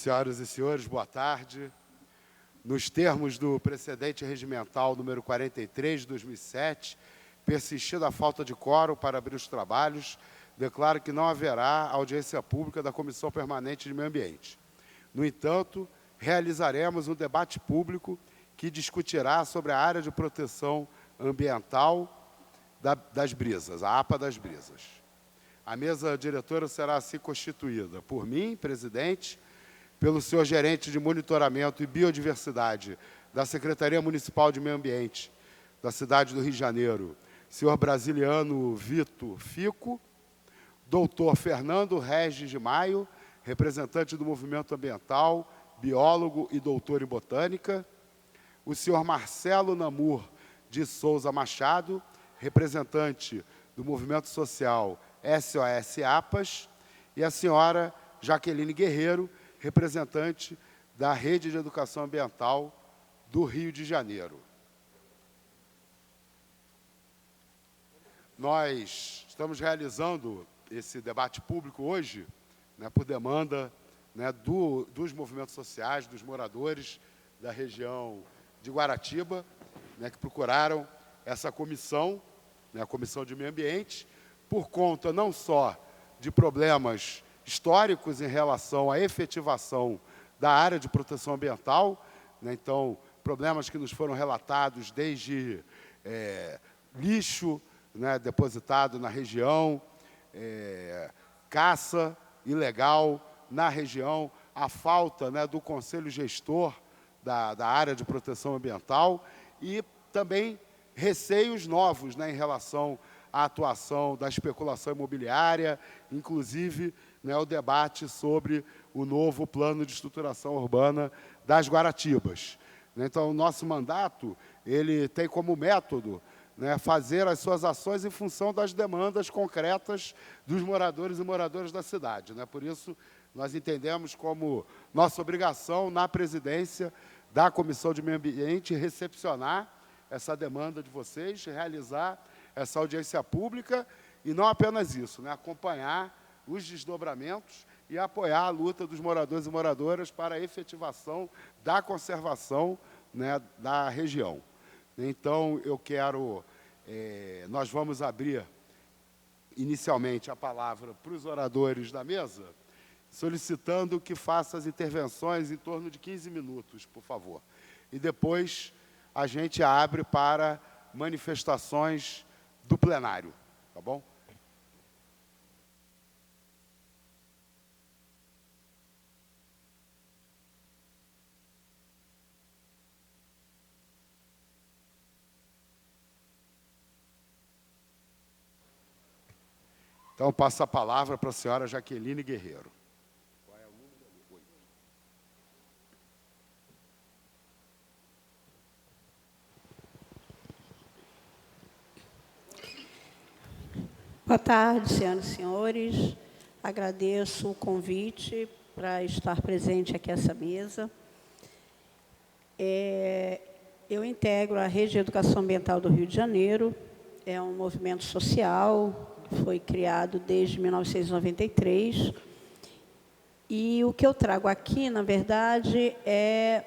Senhoras e senhores, boa tarde. Nos termos do precedente regimental número 43 de 2007, persistida a falta de quórum para abrir os trabalhos, declaro que não haverá audiência pública da Comissão Permanente de Meio Ambiente. No entanto, realizaremos um debate público que discutirá sobre a área de proteção ambiental das brisas, a APA das brisas. A mesa diretora será assim constituída por mim, presidente, pelo senhor gerente de monitoramento e biodiversidade da Secretaria Municipal de Meio Ambiente da cidade do Rio de Janeiro, senhor Brasiliano Vitor Fico, doutor Fernando Regis de Maio, representante do movimento ambiental, biólogo e doutor em botânica, o senhor Marcelo Namur de Souza Machado, representante do movimento social SOS APAS, e a senhora Jaqueline Guerreiro, representante da Rede de Educação Ambiental do Rio de Janeiro. Nós estamos realizando esse debate público hoje, por demanda dos movimentos sociais, dos moradores da região de Guaratiba, que procuraram essa comissão, a Comissão de Meio Ambiente, por conta não só de problemas históricos em relação à efetivação da área de proteção ambiental, então, problemas que nos foram relatados desde lixo depositado na região, caça ilegal na região, a falta do conselho gestor da área de proteção ambiental e também receios novos em relação à atuação da especulação imobiliária, inclusive o debate sobre o novo plano de estruturação urbana das Guaratibas. Então, o nosso mandato ele tem como método fazer as suas ações em função das demandas concretas dos moradores e moradoras da cidade. Por isso, nós entendemos como nossa obrigação, na presidência da Comissão de Meio Ambiente, recepcionar essa demanda de vocês, realizar essa audiência pública e não apenas isso, acompanhar os desdobramentos e apoiar a luta dos moradores e moradoras para a efetivação da conservação da região. Então, nós vamos abrir inicialmente a palavra para os oradores da mesa, solicitando que faça as intervenções em torno de 15 minutos, por favor. E depois a gente abre para manifestações do plenário, tá bom? Então, passo a palavra para a senhora Jaqueline Guerreiro. Qual é o número? 8. Boa tarde, senhoras e senhores. Agradeço o convite para estar presente aqui nessa mesa. Eu integro a Rede de Educação Ambiental do Rio de Janeiro. É um movimento social, foi criado desde 1993. E o que eu trago aqui, na verdade, é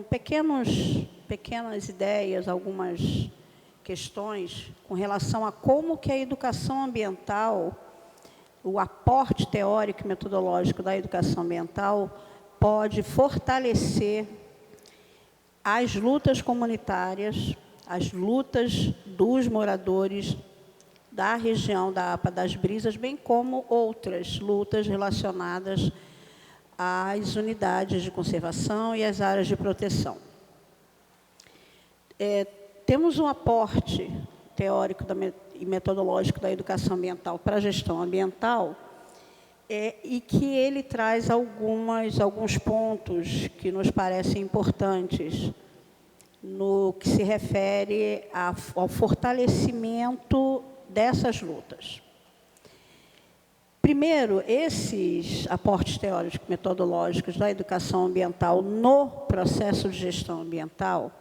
pequenas ideias, algumas questões com relação a como que a educação ambiental, o aporte teórico e metodológico da educação ambiental pode fortalecer as lutas comunitárias, as lutas dos moradores da região da APA das Brisas, bem como outras lutas relacionadas às unidades de conservação e às áreas de proteção. Temos um aporte teórico e metodológico da educação ambiental para a gestão ambiental, e que ele traz alguns pontos que nos parecem importantes no que se refere ao fortalecimento dessas lutas. Primeiro, esses aportes teóricos e metodológicos da educação ambiental no processo de gestão ambiental,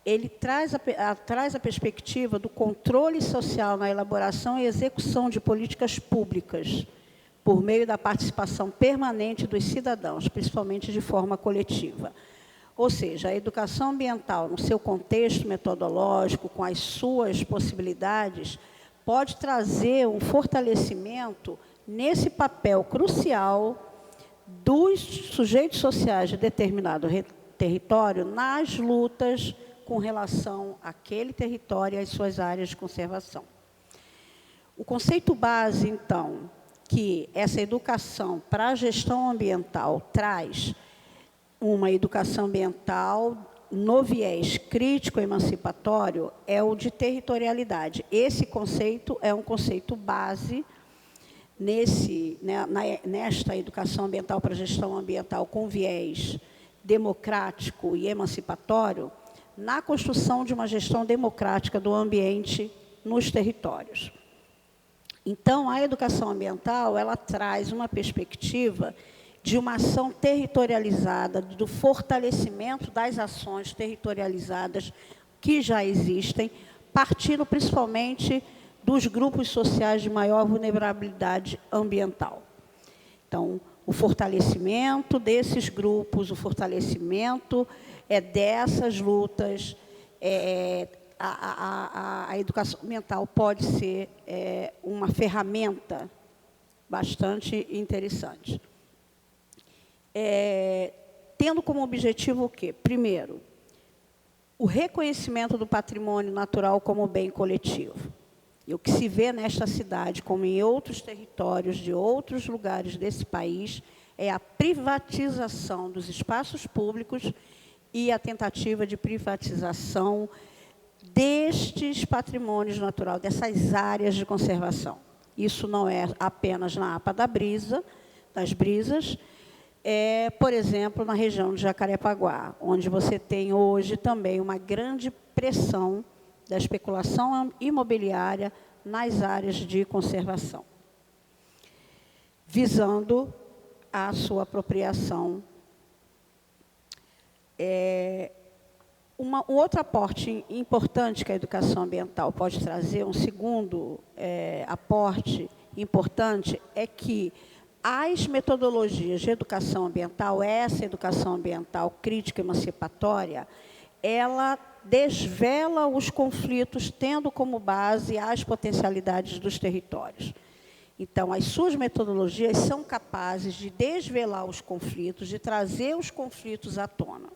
ele traz a perspectiva do controle social na elaboração e execução de políticas públicas por meio da participação permanente dos cidadãos, principalmente de forma coletiva. Ou seja, a educação ambiental, no seu contexto metodológico, com as suas possibilidades, pode trazer um fortalecimento nesse papel crucial dos sujeitos sociais de determinado território nas lutas com relação àquele território e às suas áreas de conservação. O conceito base, então, que essa educação para a gestão ambiental traz uma educação ambiental no viés crítico emancipatório é o de territorialidade. Esse conceito é um conceito base nesta educação ambiental para a gestão ambiental com viés democrático e emancipatório, na construção de uma gestão democrática do ambiente nos territórios. Então, a educação ambiental, ela traz uma perspectiva de uma ação territorializada, do fortalecimento das ações territorializadas que já existem, partindo principalmente dos grupos sociais de maior vulnerabilidade ambiental. Então, o fortalecimento desses grupos, o fortalecimento dessas lutas, a educação ambiental pode ser uma ferramenta bastante interessante. Tendo como objetivo o quê? Primeiro, o reconhecimento do patrimônio natural como bem coletivo. E o que se vê nesta cidade, como em outros territórios de outros lugares desse país, é a privatização dos espaços públicos e a tentativa de privatização destes patrimônios naturais, dessas áreas de conservação. Isso não é apenas na APA das Brisas, por exemplo, na região de Jacarepaguá, onde você tem hoje também uma grande pressão da especulação imobiliária nas áreas de conservação, visando a sua apropriação. Um outro aporte importante que a educação ambiental pode trazer, um segundo aporte importante, é que as metodologias de educação ambiental, essa educação ambiental crítica emancipatória, ela desvela os conflitos, tendo como base as potencialidades dos territórios. Então, as suas metodologias são capazes de desvelar os conflitos, de trazer os conflitos à tona.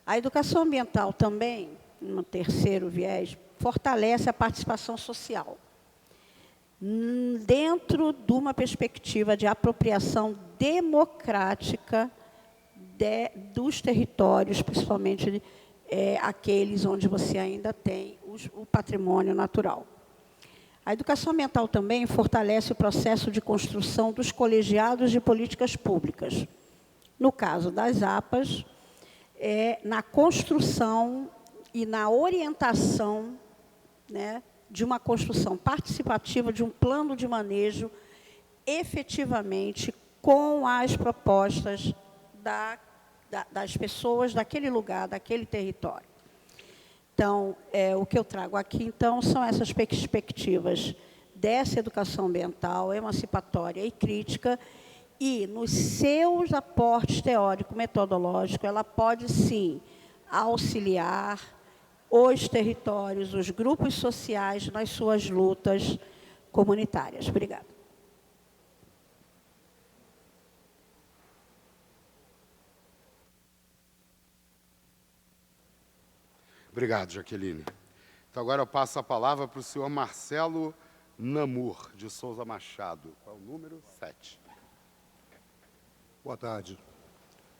A educação ambiental também, no terceiro viés, fortalece a participação social, dentro de uma perspectiva de apropriação democrática dos territórios, principalmente aqueles onde você ainda tem o patrimônio natural. A educação ambiental também fortalece o processo de construção dos colegiados de políticas públicas. No caso das APAs, na construção e na orientação, de uma construção participativa de um plano de manejo efetivamente com as propostas das pessoas daquele lugar, daquele território. Então, o que eu trago aqui, então, são essas perspectivas dessa educação ambiental, emancipatória e crítica, e, nos seus aportes teórico-metodológicos, ela pode, sim, auxiliar os territórios, os grupos sociais nas suas lutas comunitárias. Obrigada. Obrigado, Jaqueline. Então, agora eu passo a palavra para o senhor Marcelo Namur, de Souza Machado. Qual é o número? 7. Boa tarde.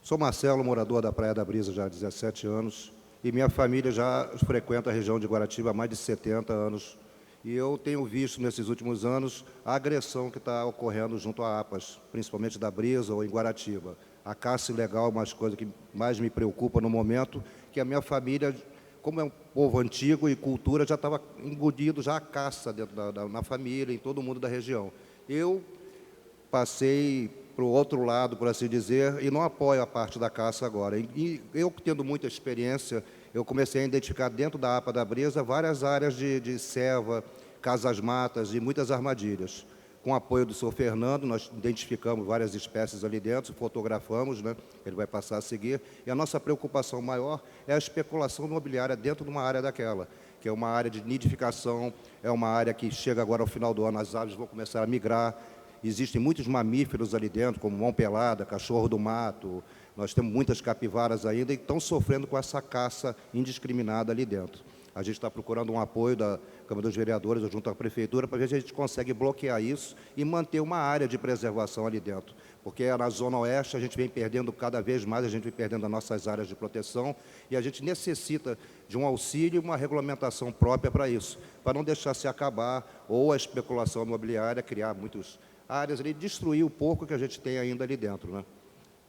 Sou Marcelo, morador da Praia da Brisa já há 17 anos, e minha família já frequenta a região de Guaratiba há mais de 70 anos. E eu tenho visto, nesses últimos anos, a agressão que está ocorrendo junto a APAs, principalmente da Brisa ou em Guaratiba. A caça ilegal é uma das coisas que mais me preocupa no momento, que a minha família, como é um povo antigo e cultura, já estava engolido já a caça dentro na família, em todo mundo da região. Eu passei para o outro lado, por assim dizer, e não apoio a parte da caça agora. E eu, tendo muita experiência, eu comecei a identificar dentro da APA da Brisa várias áreas de serva, casas-matas e muitas armadilhas. com o apoio do senhor Fernando, nós identificamos várias espécies ali dentro, fotografamos, né? Ele vai passar a seguir. E a nossa preocupação maior é a especulação imobiliária dentro de uma área daquela, que é uma área de nidificação, é uma área que chega agora ao final do ano, as aves vão começar a migrar. Existem muitos mamíferos ali dentro, como mão pelada, cachorro do mato. Nós temos muitas capivaras ainda e estão sofrendo com essa caça indiscriminada ali dentro. A gente está procurando um apoio da Câmara dos Vereadores junto à Prefeitura para ver se a gente consegue bloquear isso e manter uma área de preservação ali dentro. Porque na Zona Oeste a gente vem perdendo cada vez mais, a gente vem perdendo as nossas áreas de proteção e a gente necessita de um auxílio e uma regulamentação própria para isso, para não deixar se acabar ou a especulação imobiliária, criar muitas áreas ali, destruir o pouco que a gente tem ainda ali dentro, né?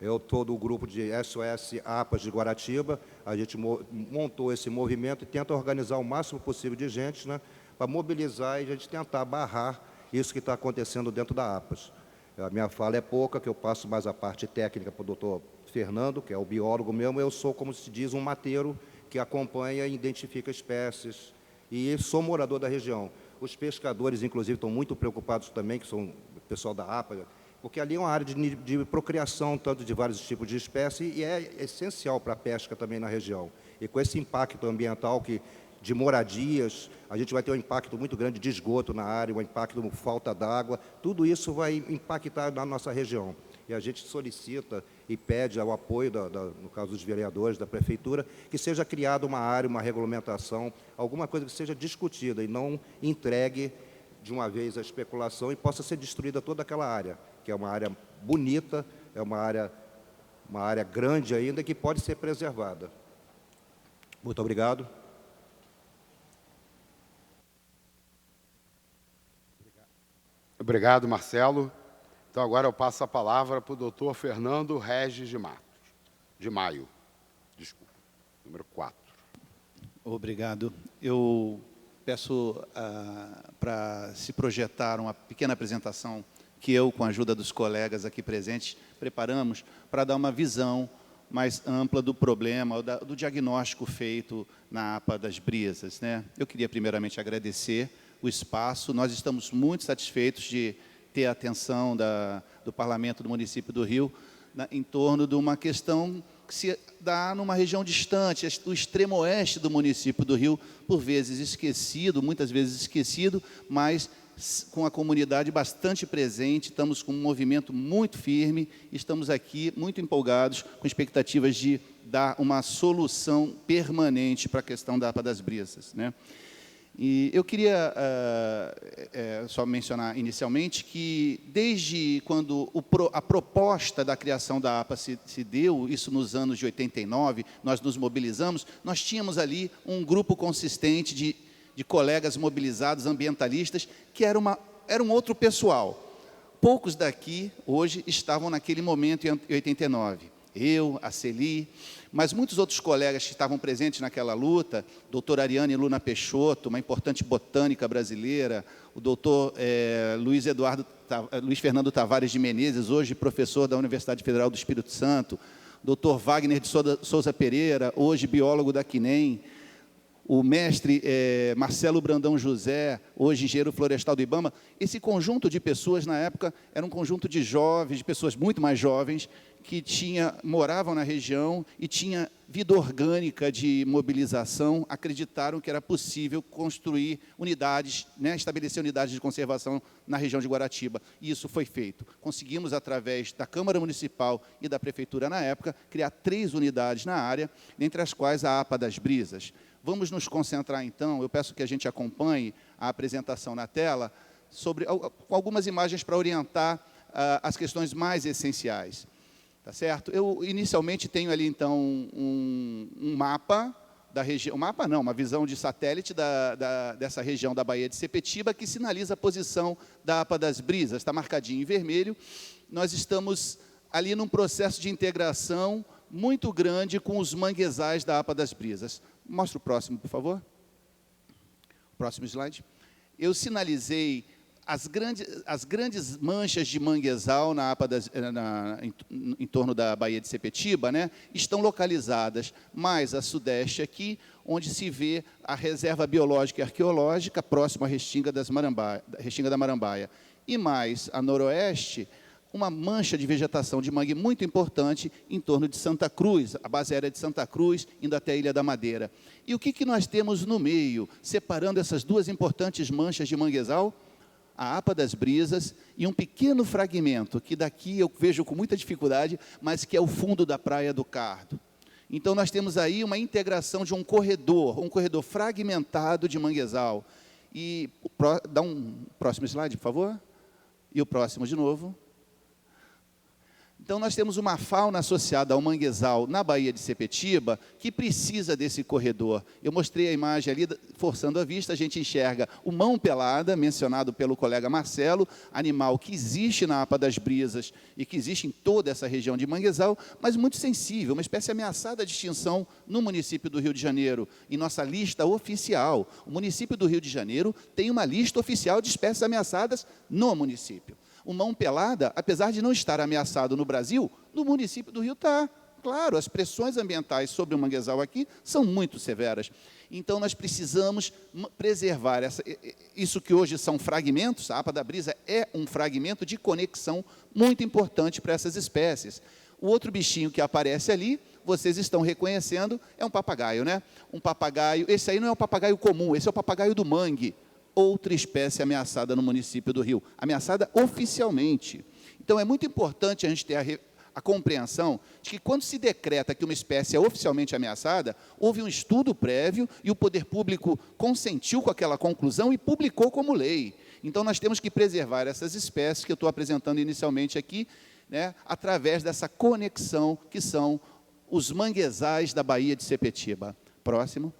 Eu estou do grupo de SOS APAS de Guaratiba, a gente montou esse movimento e tenta organizar o máximo possível de gente, né, para mobilizar e a gente tentar barrar isso que está acontecendo dentro da APAS. A minha fala é pouca, que eu passo mais a parte técnica para o doutor Fernando, que é o biólogo mesmo, eu sou, como se diz, um mateiro que acompanha e identifica espécies, e sou morador da região. Os pescadores, inclusive, estão muito preocupados também, que são o pessoal da APA, porque ali é uma área de procriação, tanto de vários tipos de espécies, e é essencial para a pesca também na região. E com esse impacto ambiental de moradias, a gente vai ter um impacto muito grande de esgoto na área, um impacto de falta d'água, tudo isso vai impactar na nossa região. E a gente solicita e pede ao apoio, no caso dos vereadores, da Prefeitura, que seja criada uma área, uma regulamentação, alguma coisa que seja discutida e não entregue de uma vez a especulação e possa ser destruída toda aquela área, que é uma área bonita, é uma área grande ainda que pode ser preservada. Muito obrigado. Obrigado, Marcelo. Então, agora eu passo a palavra para o doutor Fernando Regis de Maio. Desculpa, número 4. Obrigado. Eu peço para se projetar uma pequena apresentação que eu, com a ajuda dos colegas aqui presentes, preparamos para dar uma visão mais ampla do problema, do diagnóstico feito na APA das Brisas, né? Eu queria primeiramente agradecer o espaço. Nós estamos muito satisfeitos de ter a atenção do Parlamento do município do Rio em torno de uma questão que se dá numa região distante, o extremo oeste do município do Rio, por vezes esquecido, muitas vezes esquecido, mas com a comunidade bastante presente, estamos com um movimento muito firme, estamos aqui muito empolgados, com expectativas de dar uma solução permanente para a questão da APA das Brisas, né? E eu queria só mencionar inicialmente que, desde quando a proposta da criação da APA se deu, isso nos anos de 89, nós nos mobilizamos, nós tínhamos ali um grupo consistente de colegas mobilizados, ambientalistas, que era um outro pessoal. Poucos daqui, hoje, estavam naquele momento em 89. Eu, a Celi, mas muitos outros colegas que estavam presentes naquela luta, doutor Ariane Luna Peixoto, uma importante botânica brasileira, o doutor Luiz Fernando Tavares de Menezes, hoje professor da Universidade Federal do Espírito Santo, doutor Wagner de Souza Pereira, hoje biólogo da CNEM, o mestre Marcelo Brandão José, hoje engenheiro florestal do IBAMA. Esse conjunto de pessoas, na época, era um conjunto de jovens, de pessoas muito mais jovens, que moravam na região e tinha vida orgânica de mobilização, acreditaram que era possível construir unidades, né, estabelecer unidades de conservação na região de Guaratiba. E isso foi feito. Conseguimos, através da Câmara Municipal e da Prefeitura, na época, criar 3 unidades na área, entre as quais a APA das Brisas. Vamos nos concentrar, então, eu peço que a gente acompanhe a apresentação na tela, com algumas imagens para orientar as questões mais essenciais. Tá certo? Eu, inicialmente, tenho ali, então, um mapa da região, uma visão de satélite dessa região da Baía de Sepetiba, que sinaliza a posição da APA das Brisas, está marcadinho em vermelho. Nós estamos ali num processo de integração muito grande com os manguezais da APA das Brisas. Mostra o próximo, por favor. Próximo slide. Eu sinalizei as grandes manchas de manguezal na APA em torno da Baía de Sepetiba, né, estão localizadas mais a sudeste aqui, onde se vê a reserva biológica e arqueológica próxima à Restinga da Marambaia. e mais a noroeste, uma mancha de vegetação de mangue muito importante em torno de Santa Cruz, a base aérea de Santa Cruz, indo até a Ilha da Madeira. E o que nós temos no meio, separando essas duas importantes manchas de manguezal? A APA das Brisas e um pequeno fragmento, que daqui eu vejo com muita dificuldade, mas que é o fundo da Praia do Cardo. Então, nós temos aí uma integração de um corredor fragmentado de manguezal. E dá um próximo slide, por favor. E o próximo de novo. Então, nós temos uma fauna associada ao manguezal na Baía de Sepetiba que precisa desse corredor. Eu mostrei a imagem ali, forçando a vista, a gente enxerga o mão-pelada, mencionado pelo colega Marcelo, animal que existe na APA das Brisas e que existe em toda essa região de manguezal, mas muito sensível, uma espécie ameaçada de extinção no município do Rio de Janeiro, em nossa lista oficial. O município do Rio de Janeiro tem uma lista oficial de espécies ameaçadas no município. O mão-pelada, apesar de não estar ameaçado no Brasil, no município do Rio está. Claro, as pressões ambientais sobre o manguezal aqui são muito severas. Então, nós precisamos preservar isso que hoje são fragmentos. A APA da Brisa é um fragmento de conexão muito importante para essas espécies. O outro bichinho que aparece ali, vocês estão reconhecendo, é um papagaio, né? Um papagaio, esse aí não é um papagaio comum, esse é o papagaio do mangue. Outra espécie ameaçada no município do Rio, ameaçada oficialmente. Então, é muito importante a gente ter a compreensão de que, quando se decreta que uma espécie é oficialmente ameaçada, houve um estudo prévio e o poder público consentiu com aquela conclusão e publicou como lei. Então, nós temos que preservar essas espécies que eu estou apresentando inicialmente aqui, né, através dessa conexão que são os manguezais da Baía de Sepetiba. Próximo.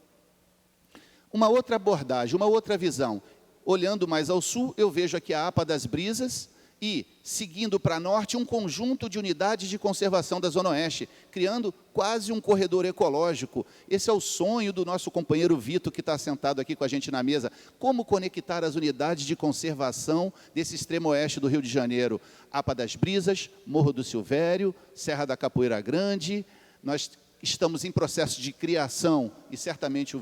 Uma outra abordagem, uma outra visão. Olhando mais ao sul, eu vejo aqui a APA das Brisas e, seguindo para norte, um conjunto de unidades de conservação da Zona Oeste, criando quase um corredor ecológico. Esse é o sonho do nosso companheiro Vitor, que está sentado aqui com a gente na mesa. Como conectar as unidades de conservação desse extremo oeste do Rio de Janeiro? APA das Brisas, Morro do Silvério, Serra da Capoeira Grande. Nós estamos em processo de criação, e certamente o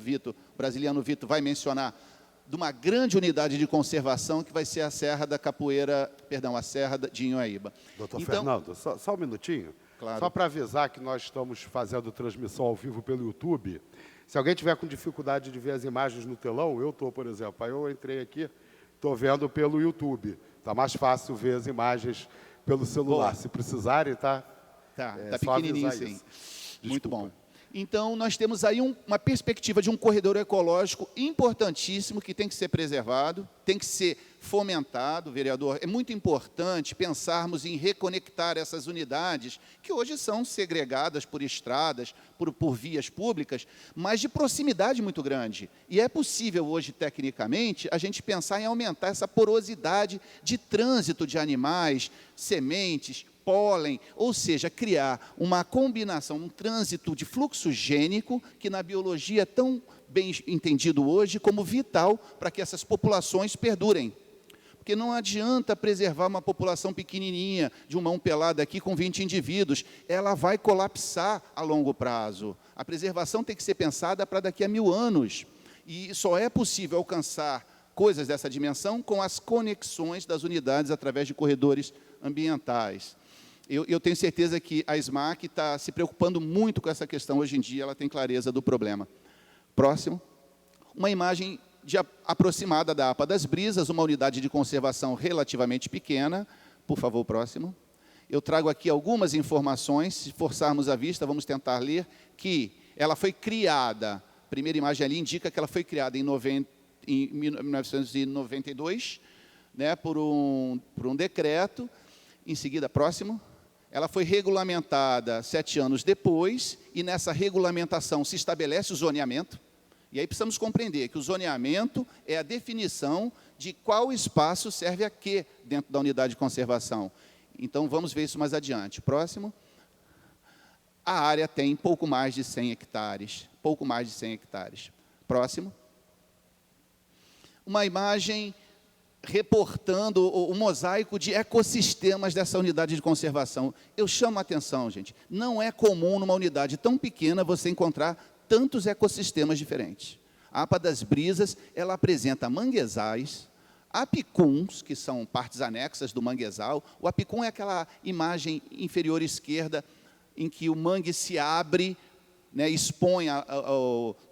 brasiliano Vitor, vai mencionar, de uma grande unidade de conservação, que vai ser a Serra da Capoeira, a Serra de Inhoaíba. Doutor Fernando, só um minutinho. Claro. Só para avisar que nós estamos fazendo transmissão ao vivo pelo YouTube. Se alguém tiver com dificuldade de ver as imagens no telão, eu estou, por exemplo. Aí eu entrei aqui, estou vendo pelo YouTube. Está mais fácil ver as imagens pelo celular. Boa. Se precisarem, tá Pequenininho, sim. Desculpa. Muito bom. Então, nós temos aí uma perspectiva de um corredor ecológico importantíssimo, que tem que ser preservado, tem que ser fomentado, vereador. É muito importante pensarmos em reconectar essas unidades, que hoje são segregadas por estradas, por vias públicas, mas de proximidade muito grande. E é possível hoje, tecnicamente, a gente pensar em aumentar essa porosidade de trânsito de animais, sementes, pólen, ou seja, criar uma combinação, um trânsito de fluxo gênico, que na biologia é tão bem entendido hoje como vital para que essas populações perdurem. Porque não adianta preservar uma população pequenininha, de uma mão pelada aqui com 20 indivíduos, ela vai colapsar a longo prazo. A preservação tem que ser pensada para daqui a 1000 anos. E só é possível alcançar coisas dessa dimensão com as conexões das unidades através de corredores ambientais. Eu tenho certeza que a SMAC está se preocupando muito com essa questão hoje em dia, ela tem clareza do problema. Próximo. Uma imagem aproximada da APA das Brisas, uma unidade de conservação relativamente pequena. Por favor, próximo. Eu trago aqui algumas informações, se forçarmos a vista, vamos tentar ler, que ela foi criada, a primeira imagem ali indica que ela foi criada em 1992, né, por um decreto. Em seguida, próximo. Ela foi regulamentada 7 anos depois, e nessa regulamentação se estabelece o zoneamento. E aí precisamos compreender que o zoneamento é a definição de qual espaço serve a quê dentro da unidade de conservação. Então, vamos ver isso mais adiante. Próximo. A área tem pouco mais de 100 hectares. Pouco mais de 100 hectares. Próximo. Uma imagem reportando o mosaico de ecossistemas dessa unidade de conservação. Eu chamo a atenção, gente, não é comum numa unidade tão pequena você encontrar tantos ecossistemas diferentes. A APA das Brisas, ela apresenta manguezais, apicuns, que são partes anexas do manguezal. O apicum é aquela imagem inferior esquerda em que o mangue se abre, né, expõe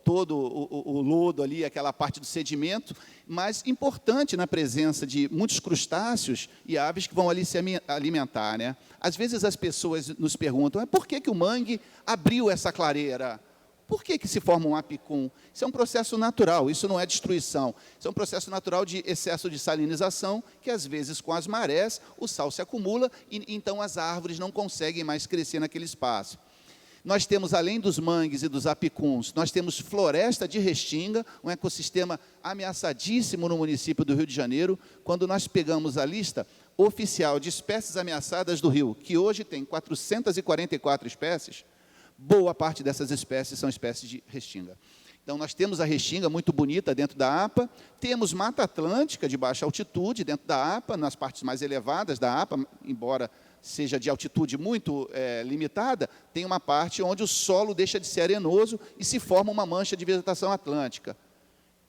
todo o lodo ali, aquela parte do sedimento, mas importante na presença de muitos crustáceos e aves que vão ali se alimentar, né? Às vezes as pessoas nos perguntam, por que o mangue abriu essa clareira? Por que se forma um apicum? Isso é um processo natural, isso não é destruição. Isso é um processo natural de excesso de salinização, que às vezes com as marés o sal se acumula e então as árvores não conseguem mais crescer naquele espaço. Nós temos, além dos mangues e dos apicuns, nós temos floresta de restinga, um ecossistema ameaçadíssimo no município do Rio de Janeiro. Quando nós pegamos a lista oficial de espécies ameaçadas do Rio, que hoje tem 444 espécies, boa parte dessas espécies são espécies de restinga. Então, nós temos a restinga muito bonita dentro da APA, temos Mata Atlântica de baixa altitude dentro da APA, nas partes mais elevadas da APA, embora seja de altitude muito limitada, tem uma parte onde o solo deixa de ser arenoso e se forma uma mancha de vegetação atlântica.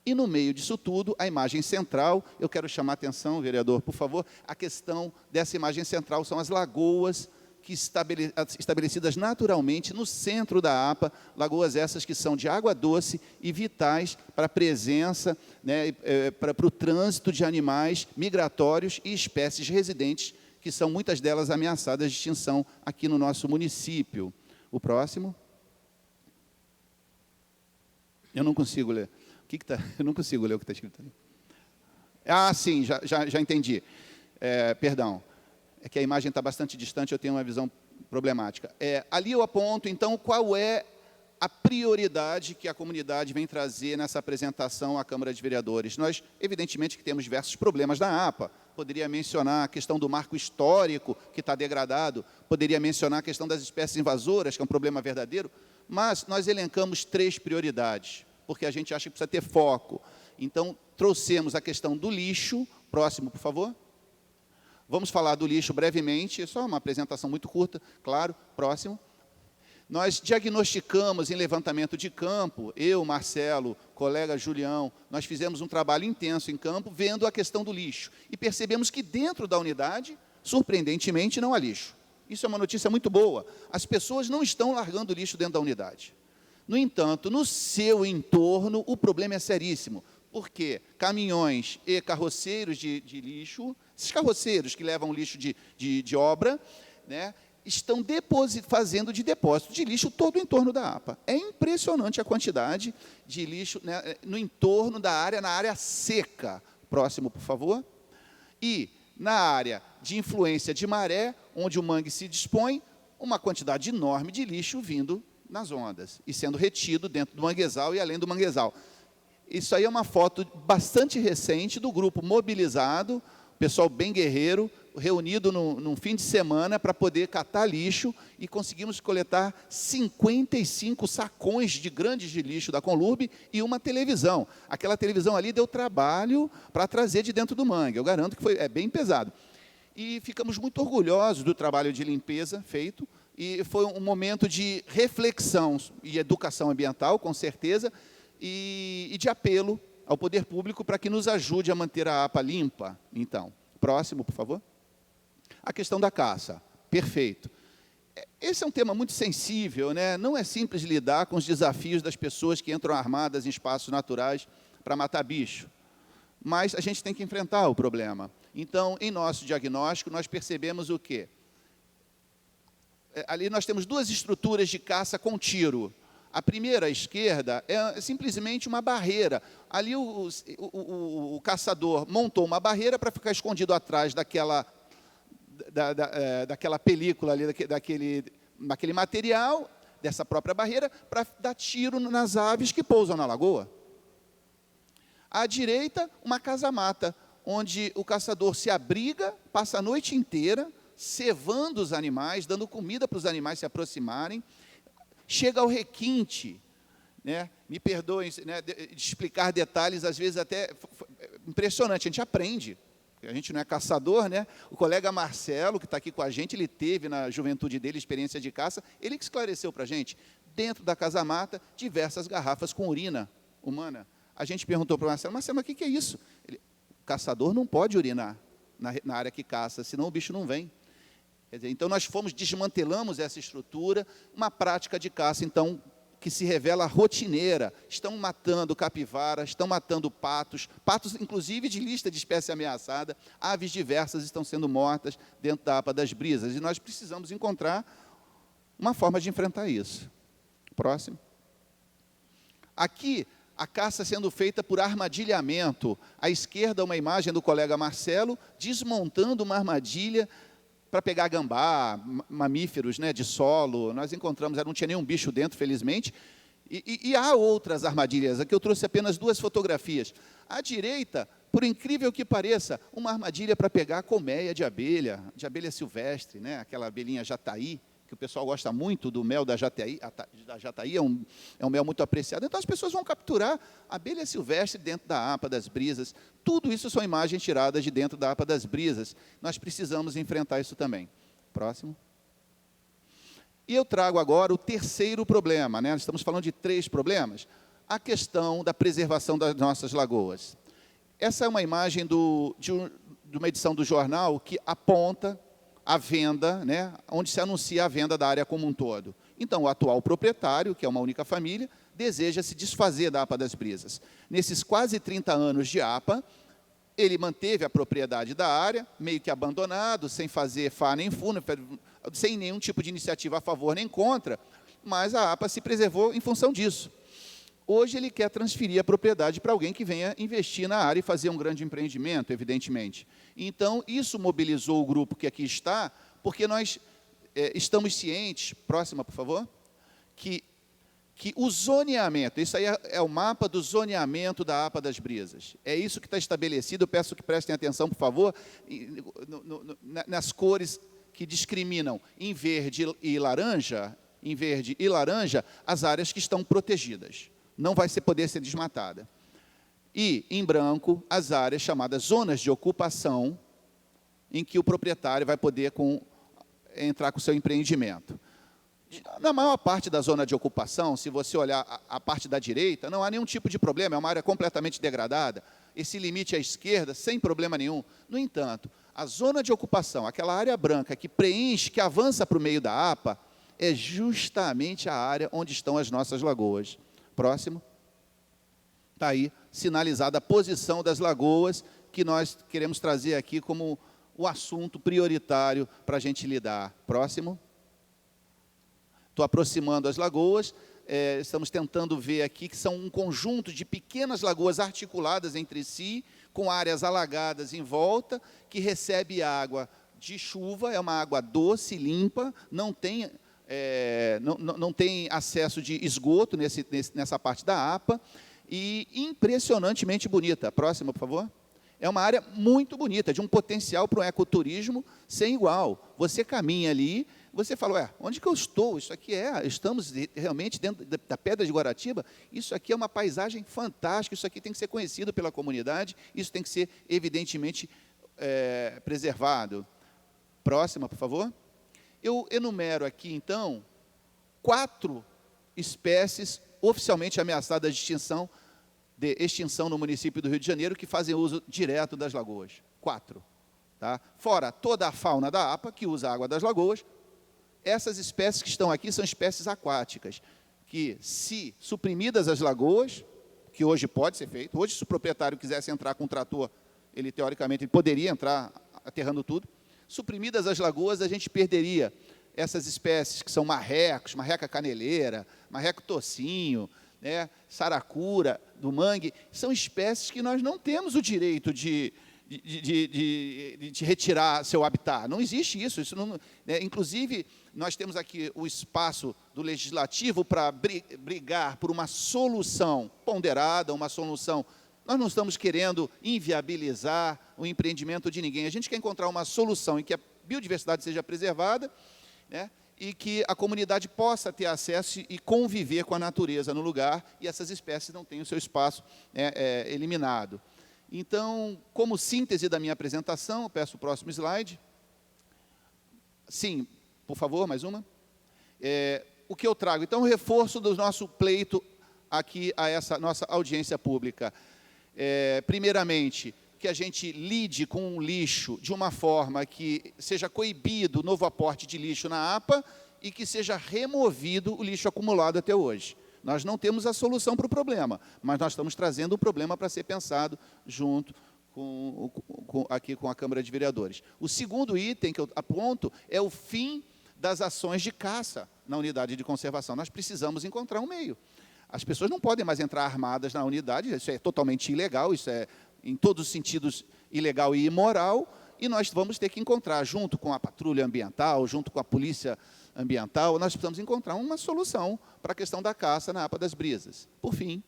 E no meio disso tudo, a imagem central, eu quero chamar a atenção, vereador, por favor, a questão dessa imagem central são as lagoas que estabelecidas naturalmente no centro da APA, lagoas essas que são de água doce e vitais para a presença, né, para o trânsito de animais migratórios e espécies residentes, que são muitas delas ameaçadas de extinção aqui no nosso município. O próximo. Eu não consigo ler. O que está? Eu não consigo ler o que está escrito ali. Ah, sim, já entendi. Perdão. É que a imagem está bastante distante, eu tenho uma visão problemática. Ali eu aponto, então, qual é a prioridade que a comunidade vem trazer nessa apresentação à Câmara de Vereadores. Nós, evidentemente, que temos diversos problemas da APA. Poderia mencionar a questão do marco histórico, que está degradado, poderia mencionar a questão das espécies invasoras, que é um problema verdadeiro, mas nós elencamos 3 prioridades, porque a gente acha que precisa ter foco. Então, trouxemos a questão do lixo. Próximo, por favor. Vamos falar do lixo brevemente, só uma apresentação muito curta, claro. Próximo. Nós diagnosticamos em levantamento de campo, eu, Marcelo, colega Julião, nós fizemos um trabalho intenso em campo, vendo a questão do lixo. E percebemos que dentro da unidade, surpreendentemente, não há lixo. Isso é uma notícia muito boa. As pessoas não estão largando lixo dentro da unidade. No entanto, no seu entorno, o problema é seríssimo, porque caminhões e carroceiros de lixo, esses carroceiros que levam lixo de obra, né, estão fazendo de depósito de lixo todo o entorno da APA. É impressionante a quantidade de lixo, né, no entorno da área, na área seca. Próximo, por favor. E na área de influência de maré, onde o mangue se dispõe, uma quantidade enorme de lixo vindo nas ondas e sendo retido dentro do manguezal e além do manguezal. Isso aí é uma foto bastante recente do grupo mobilizado, pessoal bem guerreiro, reunido num fim de semana para poder catar lixo e conseguimos coletar 55 sacões de grandes de lixo da Conlurb e uma televisão. Aquela televisão ali deu trabalho para trazer de dentro do mangue, eu garanto que é bem pesado. E ficamos muito orgulhosos do trabalho de limpeza feito, e foi um momento de reflexão e educação ambiental, com certeza, e de apelo ao poder público para que nos ajude a manter a APA limpa. Então, próximo, por favor. A questão da caça. Perfeito. Esse é um tema muito sensível, né? Não é simples lidar com os desafios das pessoas que entram armadas em espaços naturais para matar bicho. Mas a gente tem que enfrentar o problema. Então, em nosso diagnóstico, nós percebemos o quê? Ali nós temos 2 estruturas de caça com tiro. A primeira, à esquerda, é simplesmente uma barreira. Ali o caçador montou uma barreira para ficar escondido atrás daquela película, ali, daquele material, dessa própria barreira, para dar tiro nas aves que pousam na lagoa. À direita, uma casa-mata, onde o caçador se abriga, passa a noite inteira, cevando os animais, dando comida para os animais se aproximarem, chega ao requinte, né? Me perdoem, né, de explicar detalhes, às vezes até impressionante, a gente aprende, a gente não é caçador, né? O colega Marcelo, que está aqui com a gente, ele teve na juventude dele experiência de caça, ele que esclareceu para a gente, dentro da casa-mata, diversas garrafas com urina humana. A gente perguntou para o Marcelo, mas o que é isso? Ele, caçador não pode urinar na área que caça, senão o bicho não vem. Quer dizer, então, nós desmantelamos essa estrutura, uma prática de caça, então, que se revela rotineira. Estão matando capivaras, estão matando patos, inclusive de lista de espécie ameaçada, aves diversas estão sendo mortas dentro da APA das Brisas, e nós precisamos encontrar uma forma de enfrentar isso. Próximo. Aqui, a caça sendo feita por armadilhamento. À esquerda, uma imagem do colega Marcelo, desmontando uma armadilha para pegar gambá, mamíferos, né, de solo. Nós encontramos, não tinha nenhum bicho dentro, felizmente. E há outras armadilhas. Aqui eu trouxe apenas 2 fotografias. À direita, por incrível que pareça, uma armadilha para pegar colmeia de abelha silvestre, né, aquela abelhinha jataí, que o pessoal gosta muito do mel da jataí. A jataí é um mel muito apreciado. Então, as pessoas vão capturar abelha silvestre dentro da APA das Brisas. Tudo isso são imagens tiradas de dentro da APA das Brisas. Nós precisamos enfrentar isso também. Próximo. E eu trago agora o terceiro problema, né? Nós estamos falando de 3 problemas. A questão da preservação das nossas lagoas. Essa é uma imagem de uma edição do jornal que aponta a venda, né, onde se anuncia a venda da área como um todo. Então, o atual proprietário, que é uma única família, deseja se desfazer da APA das Brisas. Nesses quase 30 anos de APA, ele manteve a propriedade da área, meio que abandonado, sem fazer FA nem FU, sem nenhum tipo de iniciativa a favor nem contra, mas a APA se preservou em função disso. Hoje ele quer transferir a propriedade para alguém que venha investir na área e fazer um grande empreendimento, evidentemente. Então, isso mobilizou o grupo que aqui está, porque nós estamos cientes, próxima, por favor, que o zoneamento, isso aí é o mapa do zoneamento da APA das Brisas. É isso que está estabelecido, eu peço que prestem atenção, por favor, nas cores que discriminam em verde e laranja, as áreas que estão protegidas. Não vai poder ser desmatada. E, em branco, as áreas chamadas zonas de ocupação, em que o proprietário vai poder entrar com o seu empreendimento. Na maior parte da zona de ocupação, se você olhar a parte da direita, não há nenhum tipo de problema, é uma área completamente degradada. Esse limite à esquerda, sem problema nenhum. No entanto, a zona de ocupação, aquela área branca que preenche, que avança para o meio da APA, é justamente a área onde estão as nossas lagoas. Próximo. Está aí sinalizada a posição das lagoas, que nós queremos trazer aqui como o assunto prioritário para a gente lidar. Próximo. Estou aproximando as lagoas, estamos tentando ver aqui que são um conjunto de pequenas lagoas articuladas entre si, com áreas alagadas em volta, que recebe água de chuva, é uma água doce, limpa, não tem acesso de esgoto nessa parte da APA, e impressionantemente bonita. Próxima, por favor. É uma área muito bonita, de um potencial para um ecoturismo sem igual. Você caminha ali, você fala, onde que eu estou? Isso aqui estamos realmente dentro da Pedra de Guaratiba? Isso aqui é uma paisagem fantástica, isso aqui tem que ser conhecido pela comunidade, isso tem que ser, evidentemente, preservado. Próxima, por favor. Eu enumero aqui, então, 4 espécies oficialmente ameaçadas de extinção no município do Rio de Janeiro, que fazem uso direto das lagoas. 4. Tá? Fora toda a fauna da APA, que usa a água das lagoas, essas espécies que estão aqui são espécies aquáticas, que, se suprimidas as lagoas, que hoje pode ser feito, hoje, se o proprietário quisesse entrar com um trator, ele, teoricamente, poderia entrar aterrando tudo. Suprimidas as lagoas, a gente perderia essas espécies que são marrecos, marreca caneleira, marreco tocinho, né, saracura, do mangue, são espécies que nós não temos o direito de retirar seu habitat. Não existe isso. Não, né, inclusive, nós temos aqui o espaço do Legislativo para brigar por uma solução ponderada, uma solução. Nós não estamos querendo inviabilizar o empreendimento de ninguém. A gente quer encontrar uma solução em que a biodiversidade seja preservada, né, e que a comunidade possa ter acesso e conviver com a natureza no lugar, e essas espécies não tenham o seu espaço eliminado. Então, como síntese da minha apresentação, eu peço o próximo slide. Sim, por favor, mais uma. O que eu trago? Então, o reforço do nosso pleito aqui a essa nossa audiência pública. Primeiramente, que a gente lide com o lixo de uma forma que seja coibido o novo aporte de lixo na APA e que seja removido o lixo acumulado até hoje. Nós não temos a solução para o problema, mas nós estamos trazendo o problema para ser pensado junto aqui com a Câmara de Vereadores. O segundo item que eu aponto é o fim das ações de caça na unidade de conservação. Nós precisamos encontrar um meio. As pessoas não podem mais entrar armadas na unidade, isso é totalmente ilegal, isso é, em todos os sentidos, ilegal e imoral, e nós vamos ter que encontrar, junto com a patrulha ambiental, junto com a polícia ambiental, nós precisamos encontrar uma solução para a questão da caça na APA das Brisas. Por fim,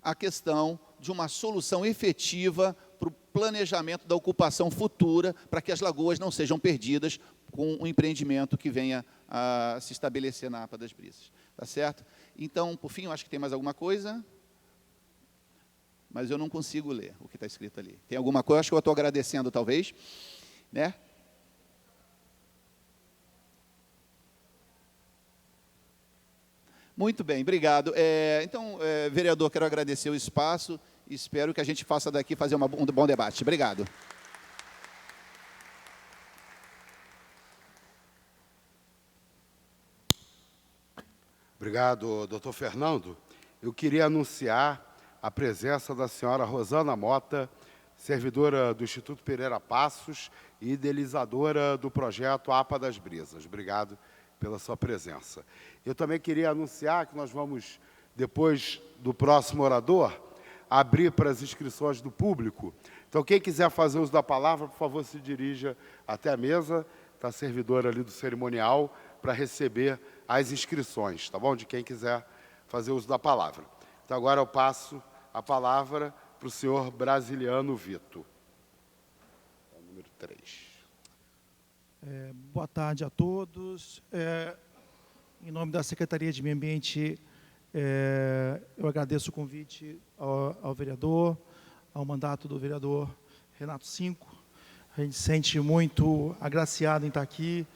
a questão de uma solução efetiva para o planejamento da ocupação futura, para que as lagoas não sejam perdidas com o empreendimento que venha a se estabelecer na APA das Brisas. Tá certo? Então, por fim, eu acho que tem mais alguma coisa, mas eu não consigo ler o que está escrito ali. Tem alguma coisa? Acho que eu estou agradecendo, talvez, né? Muito bem, obrigado. Então, vereador, quero agradecer o espaço e espero que a gente faça daqui fazer um bom debate. Obrigado. Obrigado, doutor Fernando. Eu queria anunciar a presença da senhora Rosana Mota, servidora do Instituto Pereira Passos e idealizadora do projeto APA das Brisas. Obrigado pela sua presença. Eu também queria anunciar que nós vamos, depois do próximo orador, abrir para as inscrições do público. Então, quem quiser fazer uso da palavra, por favor, se dirija até a mesa, está a servidora ali do cerimonial, para receber as inscrições, tá bom? De quem quiser fazer uso da palavra. Então, agora eu passo a palavra para o senhor Brasiliano Vito. É o número 3. Boa tarde a todos. Em nome da Secretaria de Meio Ambiente, eu agradeço o convite ao vereador, ao mandato do vereador Renato Cinco. A gente se sente muito agraciado em estar aqui,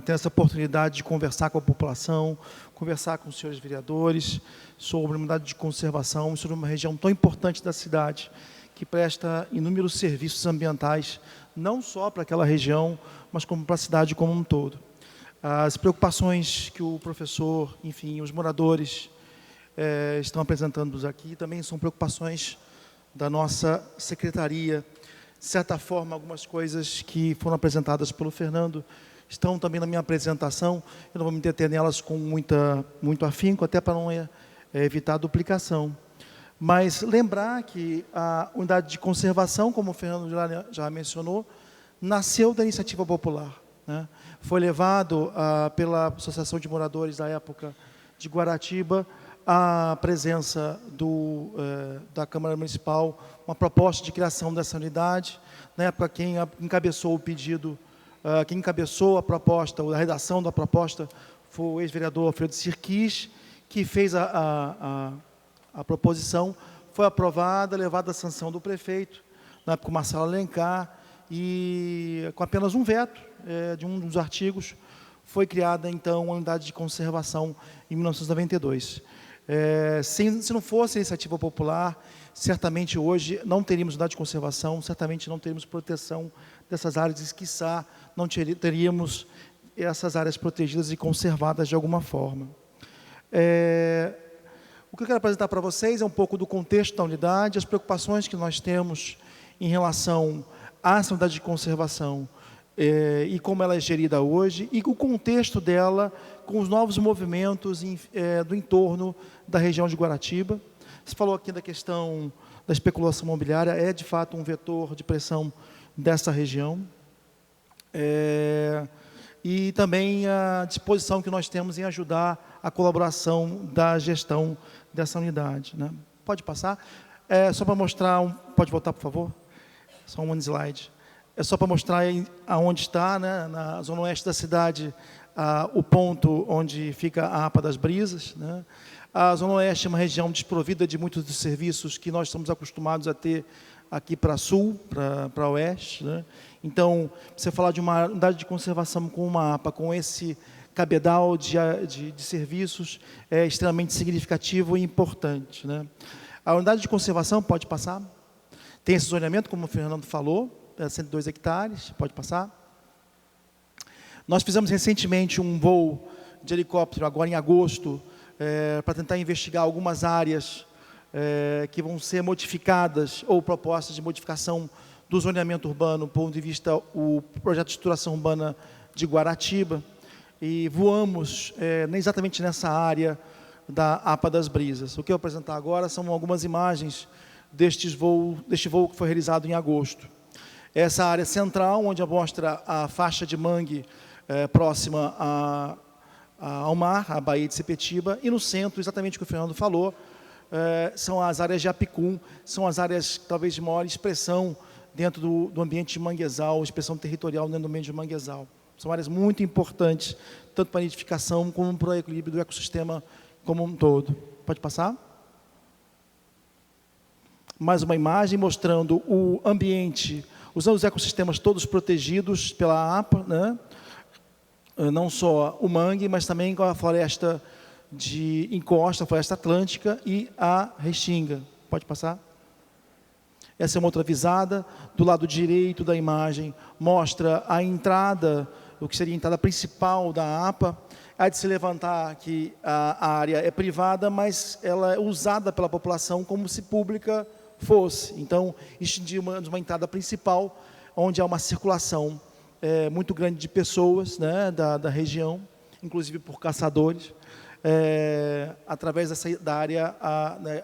ter essa oportunidade de conversar com a população, conversar com os senhores vereadores sobre a unidade de conservação, sobre uma região tão importante da cidade, que presta inúmeros serviços ambientais, não só para aquela região, mas como para a cidade como um todo. As preocupações que o professor, enfim, os moradores estão apresentando aqui também são preocupações da nossa secretaria. De certa forma, algumas coisas que foram apresentadas pelo Fernando estão também na minha apresentação. Eu não vou me deter nelas com muito afinco, até para não evitar a duplicação. Mas lembrar que a unidade de conservação, como o Fernando já mencionou, nasceu da iniciativa popular, né? Foi levado pela Associação de Moradores da época de Guaratiba à presença da Câmara Municipal, uma proposta de criação dessa unidade. Na época, quem encabeçou o pedido, quem encabeçou a proposta, a redação da proposta, foi o ex-vereador Alfredo Sirquis, que fez a proposição, foi aprovada, levada à sanção do prefeito, na época o Marcelo Alencar, e com apenas um veto de um dos artigos, foi criada, então, a unidade de conservação em 1992. Se não fosse a iniciativa popular, certamente hoje não teríamos unidade de conservação, certamente não teríamos proteção dessas áreas, e, quiçá, não teríamos essas áreas protegidas e conservadas de alguma forma. O que eu quero apresentar para vocês é um pouco do contexto da unidade, as preocupações que nós temos em relação à unidade de conservação e como ela é gerida hoje, e o contexto dela com os novos movimentos do entorno da região de Guaratiba. Você falou aqui da questão da especulação imobiliária, é de fato um vetor de pressão dessa região. E também a disposição que nós temos em ajudar a colaboração da gestão dessa unidade, né? Pode passar. Só para mostrar, pode voltar, por favor? Só um slide. É só para mostrar aonde está, né, na zona oeste da cidade, o ponto onde fica a APA das Brisas, né? A zona oeste é uma região desprovida de muitos dos serviços que nós estamos acostumados a ter aqui para sul, para oeste, né? Então, você falar de uma unidade de conservação com uma APA, com esse cabedal de serviços, é extremamente significativo e importante, né? A unidade de conservação, pode passar, Tem esse zoneamento, como o Fernando falou, 102 hectares, pode passar. Nós fizemos recentemente um voo de helicóptero, agora em agosto, para tentar investigar algumas áreas que vão ser modificadas ou propostas de modificação do zoneamento urbano, do ponto de vista o projeto de estruturação urbana de Guaratiba, e voamos exatamente nessa área da APA das Brisas. O que eu vou apresentar agora são algumas imagens deste voo que foi realizado em agosto. Essa área central, onde mostra a faixa de mangue próxima ao mar, a Baía de Sepetiba, e no centro, exatamente o que o Fernando falou, são as áreas de Apicum, são as áreas talvez de maior expressão dentro do ambiente de manguezal, expressão territorial dentro do ambiente de manguezal. São áreas muito importantes, tanto para a nidificação como para o equilíbrio do ecossistema como um todo. Pode passar? Mais uma imagem mostrando o ambiente, os ecossistemas todos protegidos pela APA, né? Não só o mangue, mas também com a floresta de encosta, a floresta atlântica e a restinga. Pode passar? Essa é uma outra visada. Do lado direito da imagem mostra a entrada, o que seria a entrada principal da APA. Há de se levantar que a área é privada, mas ela é usada pela população como se pública fosse. Então, existe uma entrada principal, onde há uma circulação muito grande de pessoas, né, da região, inclusive por caçadores, através da área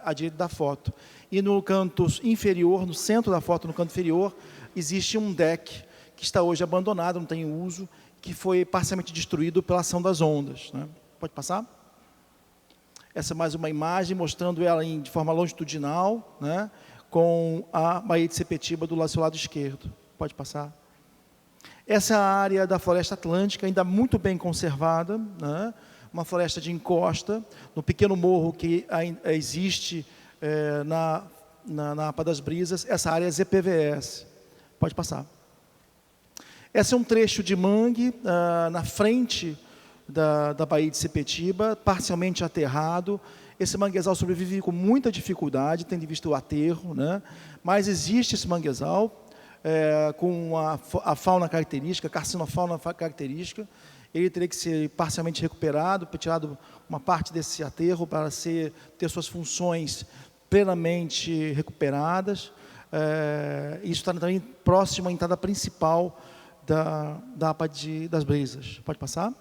à direita da foto. E no canto inferior, no centro da foto, no canto inferior, existe um deck que está hoje abandonado, não tem uso, que foi parcialmente destruído pela ação das ondas, né? Pode passar? Essa é mais uma imagem mostrando ela de forma longitudinal, né, com a Baía de Sepetiba do seu lado esquerdo. Pode passar? Essa é a área da floresta atlântica, ainda muito bem conservada, né, uma floresta de encosta, no pequeno morro que existe na APA das Brisas. Essa área é ZPVS. Pode passar. Esse é um trecho de mangue na frente da Baía de Sepetiba, parcialmente aterrado. Esse manguezal sobrevive com muita dificuldade, tendo visto o aterro, né? Mas existe esse manguezal com a fauna característica, a carcinofauna característica. Ele teria que ser parcialmente recuperado, tirado uma parte desse aterro para ter suas funções plenamente recuperadas. Isso está também próximo à entrada principal da APA das Brisas. Pode passar?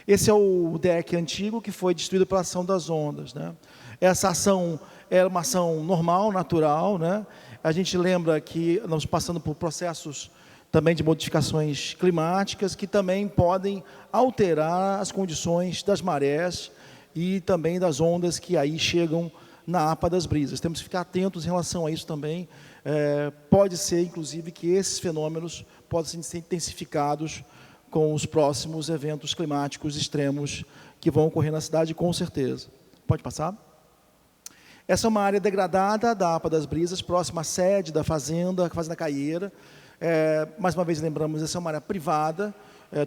Esse é o deck antigo que foi destruído pela ação das ondas, né? Essa ação era uma ação normal, natural, né? A gente lembra que nós passando por processos também de modificações climáticas que também podem alterar as condições das marés e também das ondas que aí chegam na APA das Brisas. Temos que ficar atentos em relação a isso também. Pode ser, inclusive, que esses fenômenos possam ser intensificados com os próximos eventos climáticos extremos que vão ocorrer na cidade, com certeza. Pode passar? Essa é uma área degradada da APA das Brisas, próxima à sede da Fazenda Caieira. Mais uma vez lembramos, essa é uma área privada,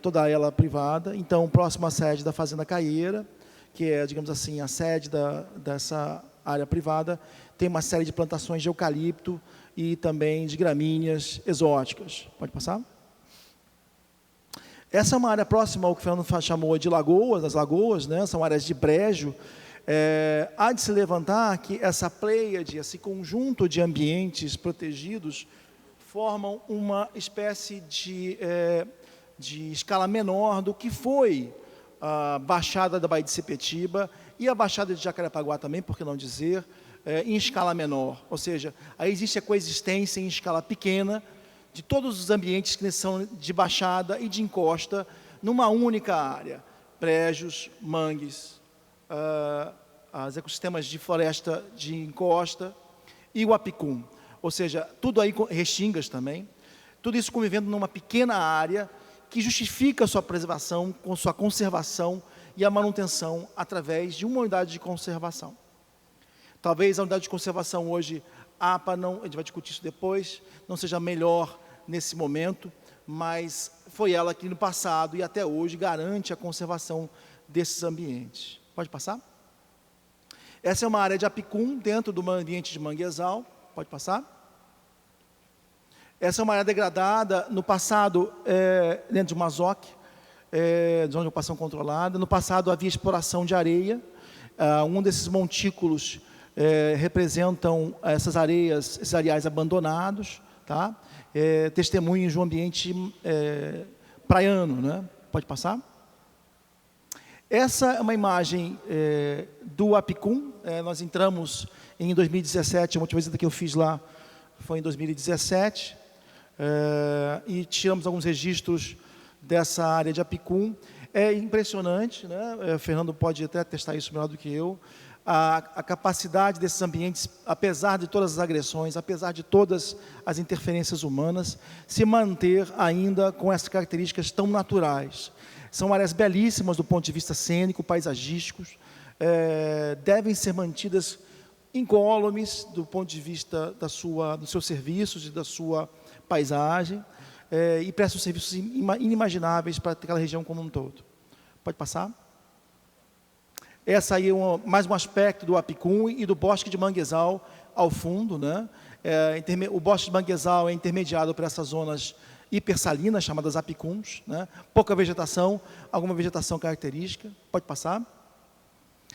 toda ela privada, então próxima à sede da Fazenda Caieira, que é, digamos assim, a sede dessa área privada, tem uma série de plantações de eucalipto e também de gramíneas exóticas. Pode passar? Essa é uma área próxima ao que o Fernando chamou de lagoas, as lagoas, né? São áreas de brejo. Há de se levantar que essa pleiade, esse conjunto de ambientes protegidos, formam uma espécie de escala menor do que foi a Baixada da Baía de Sepetiba e a Baixada de Jacarepaguá também, por que não dizer, em escala menor. Ou seja, aí existe a coexistência em escala pequena de todos os ambientes que são de baixada e de encosta numa única área. Brejos, mangues, os ecossistemas de floresta de encosta e o Apicum. Ou seja, tudo aí, restingas também, tudo isso convivendo numa pequena área que justifica a sua preservação, com sua conservação e a manutenção através de uma unidade de conservação. Talvez a unidade de conservação hoje, a APA, a gente vai discutir isso depois, não seja melhor nesse momento, mas foi ela que no passado e até hoje garante a conservação desses ambientes. Pode passar? Essa é uma área de Apicum dentro do ambiente de manguezal. Pode passar? Essa é uma área degradada, no passado, dentro de uma ZOC, zona de ocupação controlada. No passado havia exploração de areia. Um desses montículos representam essas areias, esses areais abandonados, tá? Testemunhos de um ambiente praiano, né? Pode passar? Essa é uma imagem do Apicum. Nós entramos em 2017, a última visita que eu fiz lá foi em 2017, e tiramos alguns registros dessa área de Apicum. É impressionante, né? O Fernando pode até testar isso melhor do que eu, a capacidade desses ambientes, apesar de todas as agressões, apesar de todas as interferências humanas, se manter ainda com essas características tão naturais. São áreas belíssimas do ponto de vista cênico, paisagísticos, devem ser mantidas incólumes do ponto de vista dos seus serviços e da sua paisagem, e prestam serviços inimagináveis para aquela região como um todo. Pode passar? Essa aí é mais um aspecto do Apicum e do bosque de manguezal ao fundo, né? O bosque de manguezal é intermediado por essas zonas hipersalinas, chamadas apicuns, né? Pouca vegetação, alguma vegetação característica. Pode passar?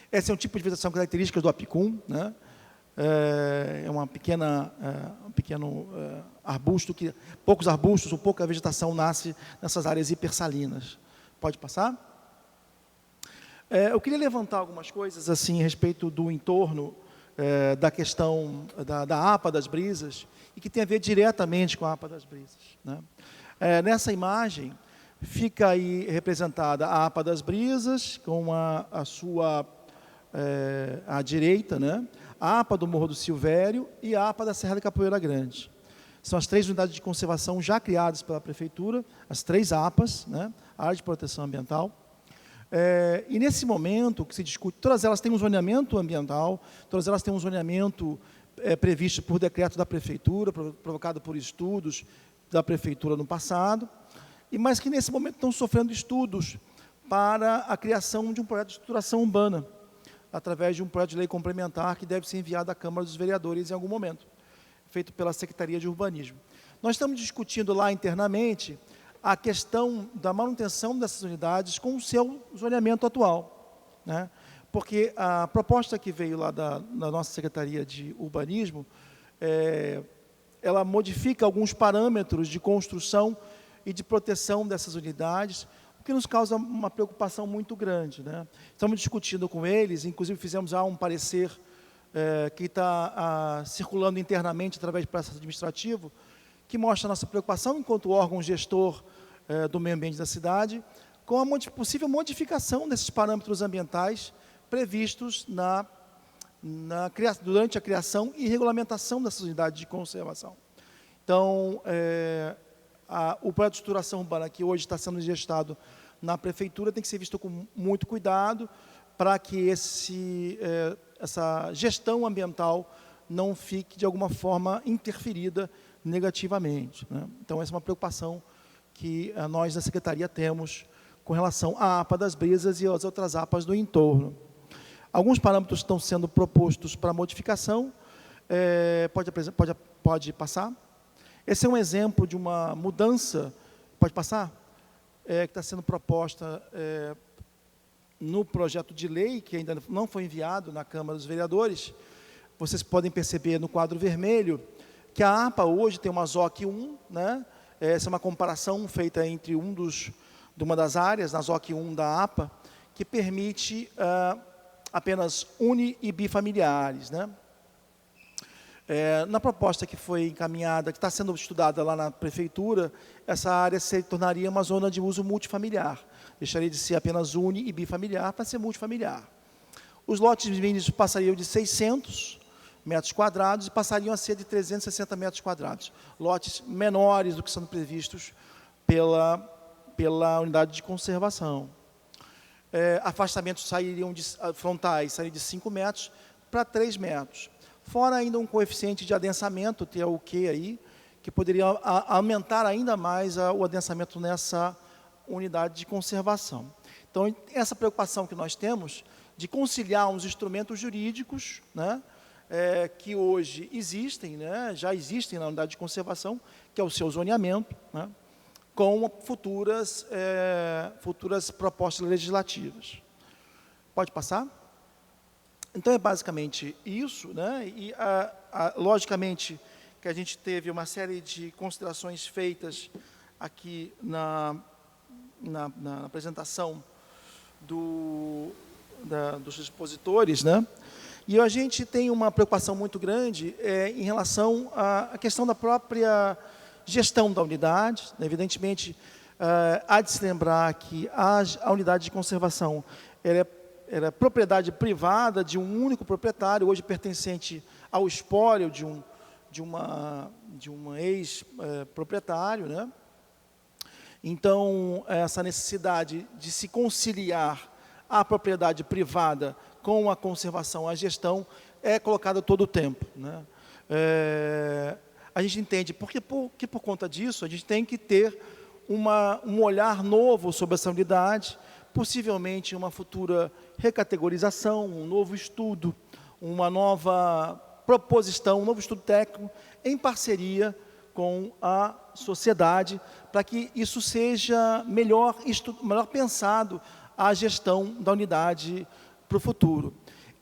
Esse é um tipo de vegetação característica do Apicum, né? É um pequeno arbusto, poucos arbustos ou pouca vegetação nasce nessas áreas hipersalinas. Pode passar? Eu queria levantar algumas coisas assim a respeito do entorno da questão da APA das Brisas, e que tem a ver diretamente com a APA das Brisas, né? Nessa imagem fica aí representada a APA das Brisas, com a sua à direita, né? A APA do Morro do Silvério e a APA da Serra da Capoeira Grande. São as 3 unidades de conservação já criadas pela Prefeitura, as 3 APAs, né? A área de proteção ambiental. E nesse momento que se discute, todas elas têm um zoneamento ambiental, todas elas têm um zoneamento previsto por decreto da Prefeitura, provocado por estudos da Prefeitura no passado, mas que nesse momento estão sofrendo estudos para a criação de um projeto de estruturação urbana, através de um projeto de lei complementar que deve ser enviado à Câmara dos Vereadores em algum momento, feito pela Secretaria de Urbanismo. Nós estamos discutindo lá internamente a questão da manutenção dessas unidades com o seu zoneamento atual, né? Porque a proposta que veio lá da nossa Secretaria de Urbanismo, ela modifica alguns parâmetros de construção e de proteção dessas unidades, o que nos causa uma preocupação muito grande, né? Estamos discutindo com eles, inclusive fizemos um parecer que está circulando internamente através do processo administrativo, que mostra a nossa preocupação enquanto órgão gestor do meio ambiente da cidade, com a possível modificação desses parâmetros ambientais previstos durante a criação e regulamentação dessas unidades de conservação. Então, o projeto de estruturação urbana que hoje está sendo gestado na Prefeitura tem que ser visto com muito cuidado para que essa gestão ambiental não fique, de alguma forma, interferida negativamente, né? Então, essa é uma preocupação que nós da Secretaria temos com relação à APA das Brisas e às outras APAs do entorno. Alguns parâmetros estão sendo propostos para modificação. Pode passar? Esse é um exemplo de uma mudança, pode passar? Que está sendo proposta no projeto de lei, que ainda não foi enviado na Câmara dos Vereadores. Vocês podem perceber no quadro vermelho que a APA hoje tem uma ZOC 1, né? Essa é uma comparação feita entre uma das áreas, na ZOC 1 da APA, que permite apenas uni e bifamiliares, né? Na proposta que foi encaminhada, que está sendo estudada lá na Prefeitura, essa área se tornaria uma zona de uso multifamiliar. Deixaria de ser apenas uni e bifamiliar para ser multifamiliar. Os lotes mínimos passariam de 600 metros quadrados e passariam a ser de 360 metros quadrados. Lotes menores do que são previstos pela unidade de conservação. Afastamentos frontais sairiam de 5 metros para 3 metros. Fora ainda um coeficiente de adensamento, TUQ aí, que poderia aumentar ainda mais o adensamento nessa unidade de conservação. Então, essa preocupação que nós temos de conciliar uns instrumentos jurídicos, né, que hoje existem, né, já existem na unidade de conservação, que é o seu zoneamento, né, com futuras propostas legislativas. Pode passar? Então, é basicamente isso, né, e, logicamente, que a gente teve uma série de considerações feitas aqui na apresentação dos expositores, né? E a gente tem uma preocupação muito grande em relação à questão da própria gestão da unidade. Evidentemente, há de se lembrar que a unidade de conservação ela é propriedade privada de um único proprietário, hoje pertencente ao espólio de um ex-proprietário, né? Então, essa necessidade de se conciliar a propriedade privada com a conservação, a gestão, é colocada todo o tempo, né? A gente entende que por conta disso, a gente tem que ter um olhar novo sobre essa unidade, possivelmente uma futura recategorização, um novo estudo, uma nova proposição, um novo estudo técnico, em parceria com a sociedade, para que isso seja melhor pensado, a gestão da unidade para o futuro.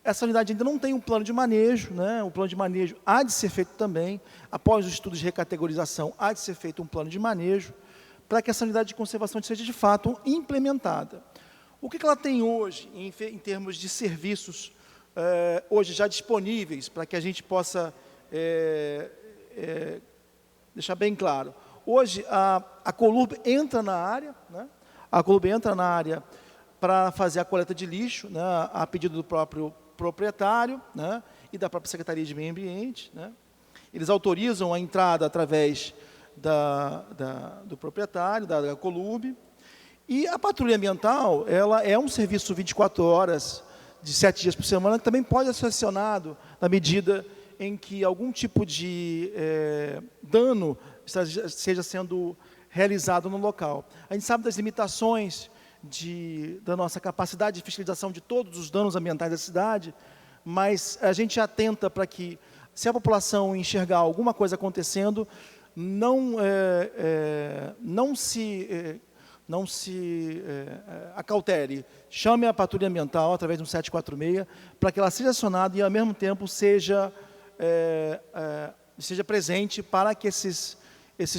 Essa unidade ainda não tem um plano de manejo, né? O plano de manejo há de ser feito também, após os estudos de recategorização, há de ser feito um plano de manejo, para que essa unidade de conservação seja, de fato, implementada. O que ela tem hoje, em termos de serviços, hoje já disponíveis, para que a gente possa deixar bem claro? Hoje, a Colurb entra na área, né? A Colurb entra na área para fazer a coleta de lixo, né, a pedido do próprio proprietário, né, e da própria Secretaria de Meio Ambiente, né. Eles autorizam a entrada através do proprietário, da Colurb. E a patrulha ambiental, ela é um serviço 24 horas, de 7 dias por semana, que também pode ser acionado na medida em que algum tipo de dano seja sendo realizado no local. A gente sabe das limitações da nossa capacidade de fiscalização de todos os danos ambientais da cidade, mas a gente atenta para que, se a população enxergar alguma coisa acontecendo, não se acautere, chame a patrulha ambiental através do 746, para que ela seja acionada e, ao mesmo tempo, seja presente para que esses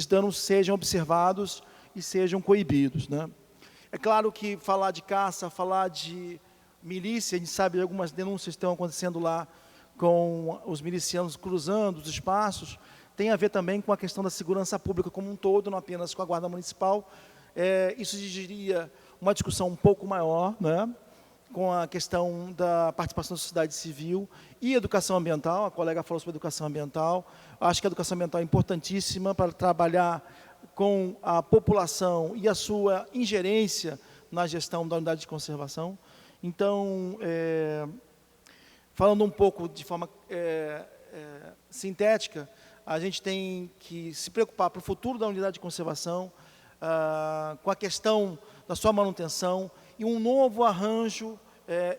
danos sejam observados e sejam coibidos, né? É claro que falar de caça, falar de milícia, a gente sabe de algumas denúncias que estão acontecendo lá com os milicianos cruzando os espaços, tem a ver também com a questão da segurança pública como um todo, não apenas com a Guarda Municipal. Isso exigiria uma discussão um pouco maior, né, com a questão da participação da sociedade civil e educação ambiental. A colega falou sobre educação ambiental. Acho que a educação ambiental é importantíssima para trabalhar com a população e a sua ingerência na gestão da unidade de conservação. Então, falando um pouco de forma sintética, a gente tem que se preocupar para o futuro da unidade de conservação, com a questão da sua manutenção e um novo arranjo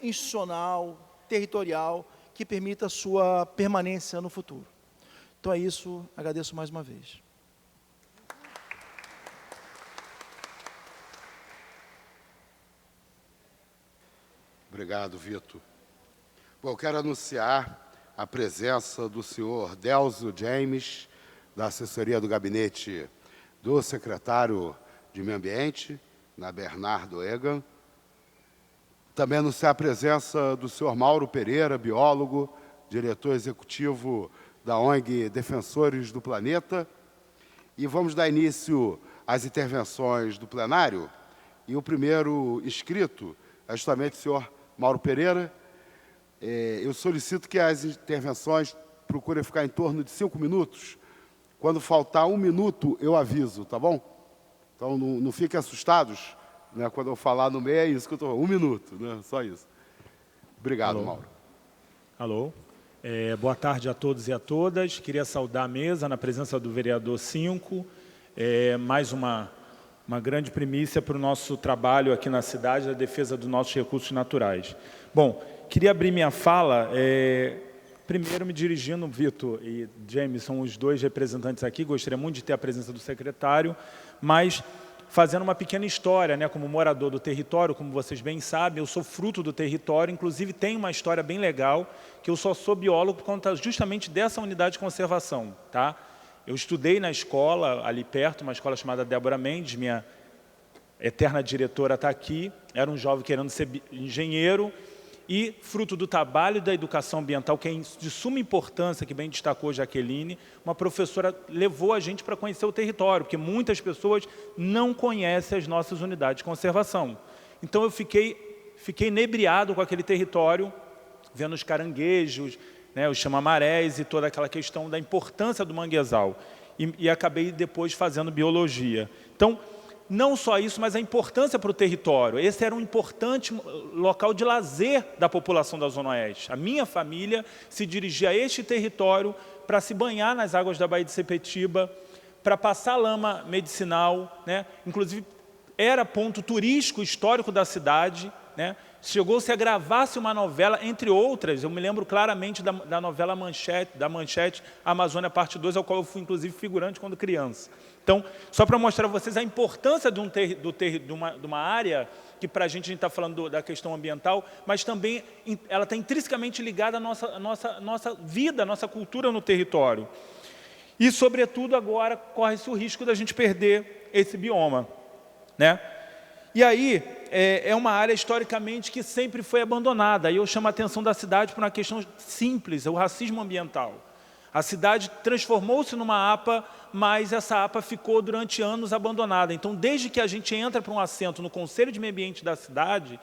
institucional, territorial, que permita a sua permanência no futuro. Então é isso, agradeço mais uma vez. Obrigado, Vitor. Bom, eu quero anunciar a presença do senhor Delcio James, da assessoria do gabinete do secretário de Meio Ambiente, na Bernardo Egan. Também anunciar a presença do senhor Mauro Pereira, biólogo, diretor executivo da ONG Defensores do Planeta. E vamos dar início às intervenções do plenário. E o primeiro inscrito é justamente o senhor Mauro Pereira. Eu solicito que as intervenções procurem ficar em torno de 5 minutos. Quando faltar 1 minuto, eu aviso, tá bom? Então, não fiquem assustados, né? Quando eu falar no meio, é isso que eu estou falando. 1 minuto, né? Só isso. Obrigado, Alô. Mauro. Alô. Boa tarde a todos e a todas. Queria saudar a mesa na presença do vereador 5. Mais uma grande primícia para o nosso trabalho aqui na cidade, da defesa dos nossos recursos naturais. Bom, queria abrir minha fala Primeiro, me dirigindo, Vitor e James são os dois representantes aqui, gostaria muito de ter a presença do secretário, mas fazendo uma pequena história, né, como morador do território, como vocês bem sabem, eu sou fruto do território, inclusive tem uma história bem legal, que eu só sou biólogo por conta justamente dessa unidade de conservação. Tá? Eu estudei na escola, ali perto, uma escola chamada Débora Mendes, minha eterna diretora está aqui, era um jovem querendo ser engenheiro, e fruto do trabalho da educação ambiental, que é de suma importância, que bem destacou Jaqueline, uma professora levou a gente para conhecer o território, porque muitas pessoas não conhecem as nossas unidades de conservação. Então eu fiquei inebriado com aquele território, vendo os caranguejos, né, os chamamarés e toda aquela questão da importância do manguezal. E acabei depois fazendo biologia. Então, não só isso, mas a importância para o território. Esse era um importante local de lazer da população da Zona Oeste. A minha família se dirigia a este território para se banhar nas águas da Baía de Sepetiba, para passar lama medicinal, né? Inclusive, era ponto turístico histórico da cidade, né? Chegou-se a gravar-se uma novela, entre outras, eu me lembro claramente da novela Manchete, Amazônia Parte 2, ao qual eu fui, inclusive, figurante quando criança. Então, só para mostrar a vocês a importância de uma área, que para a gente está falando da questão ambiental, mas também ela está intrinsecamente ligada à nossa vida, à nossa cultura no território. E, sobretudo, agora corre-se o risco da gente perder esse bioma, né? E aí, é uma área historicamente que sempre foi abandonada. Aí eu chamo a atenção da cidade por uma questão simples, é o racismo ambiental. A cidade transformou-se numa APA, mas essa APA ficou durante anos abandonada. Então, desde que a gente entra para um assento no Conselho de Meio Ambiente da cidade,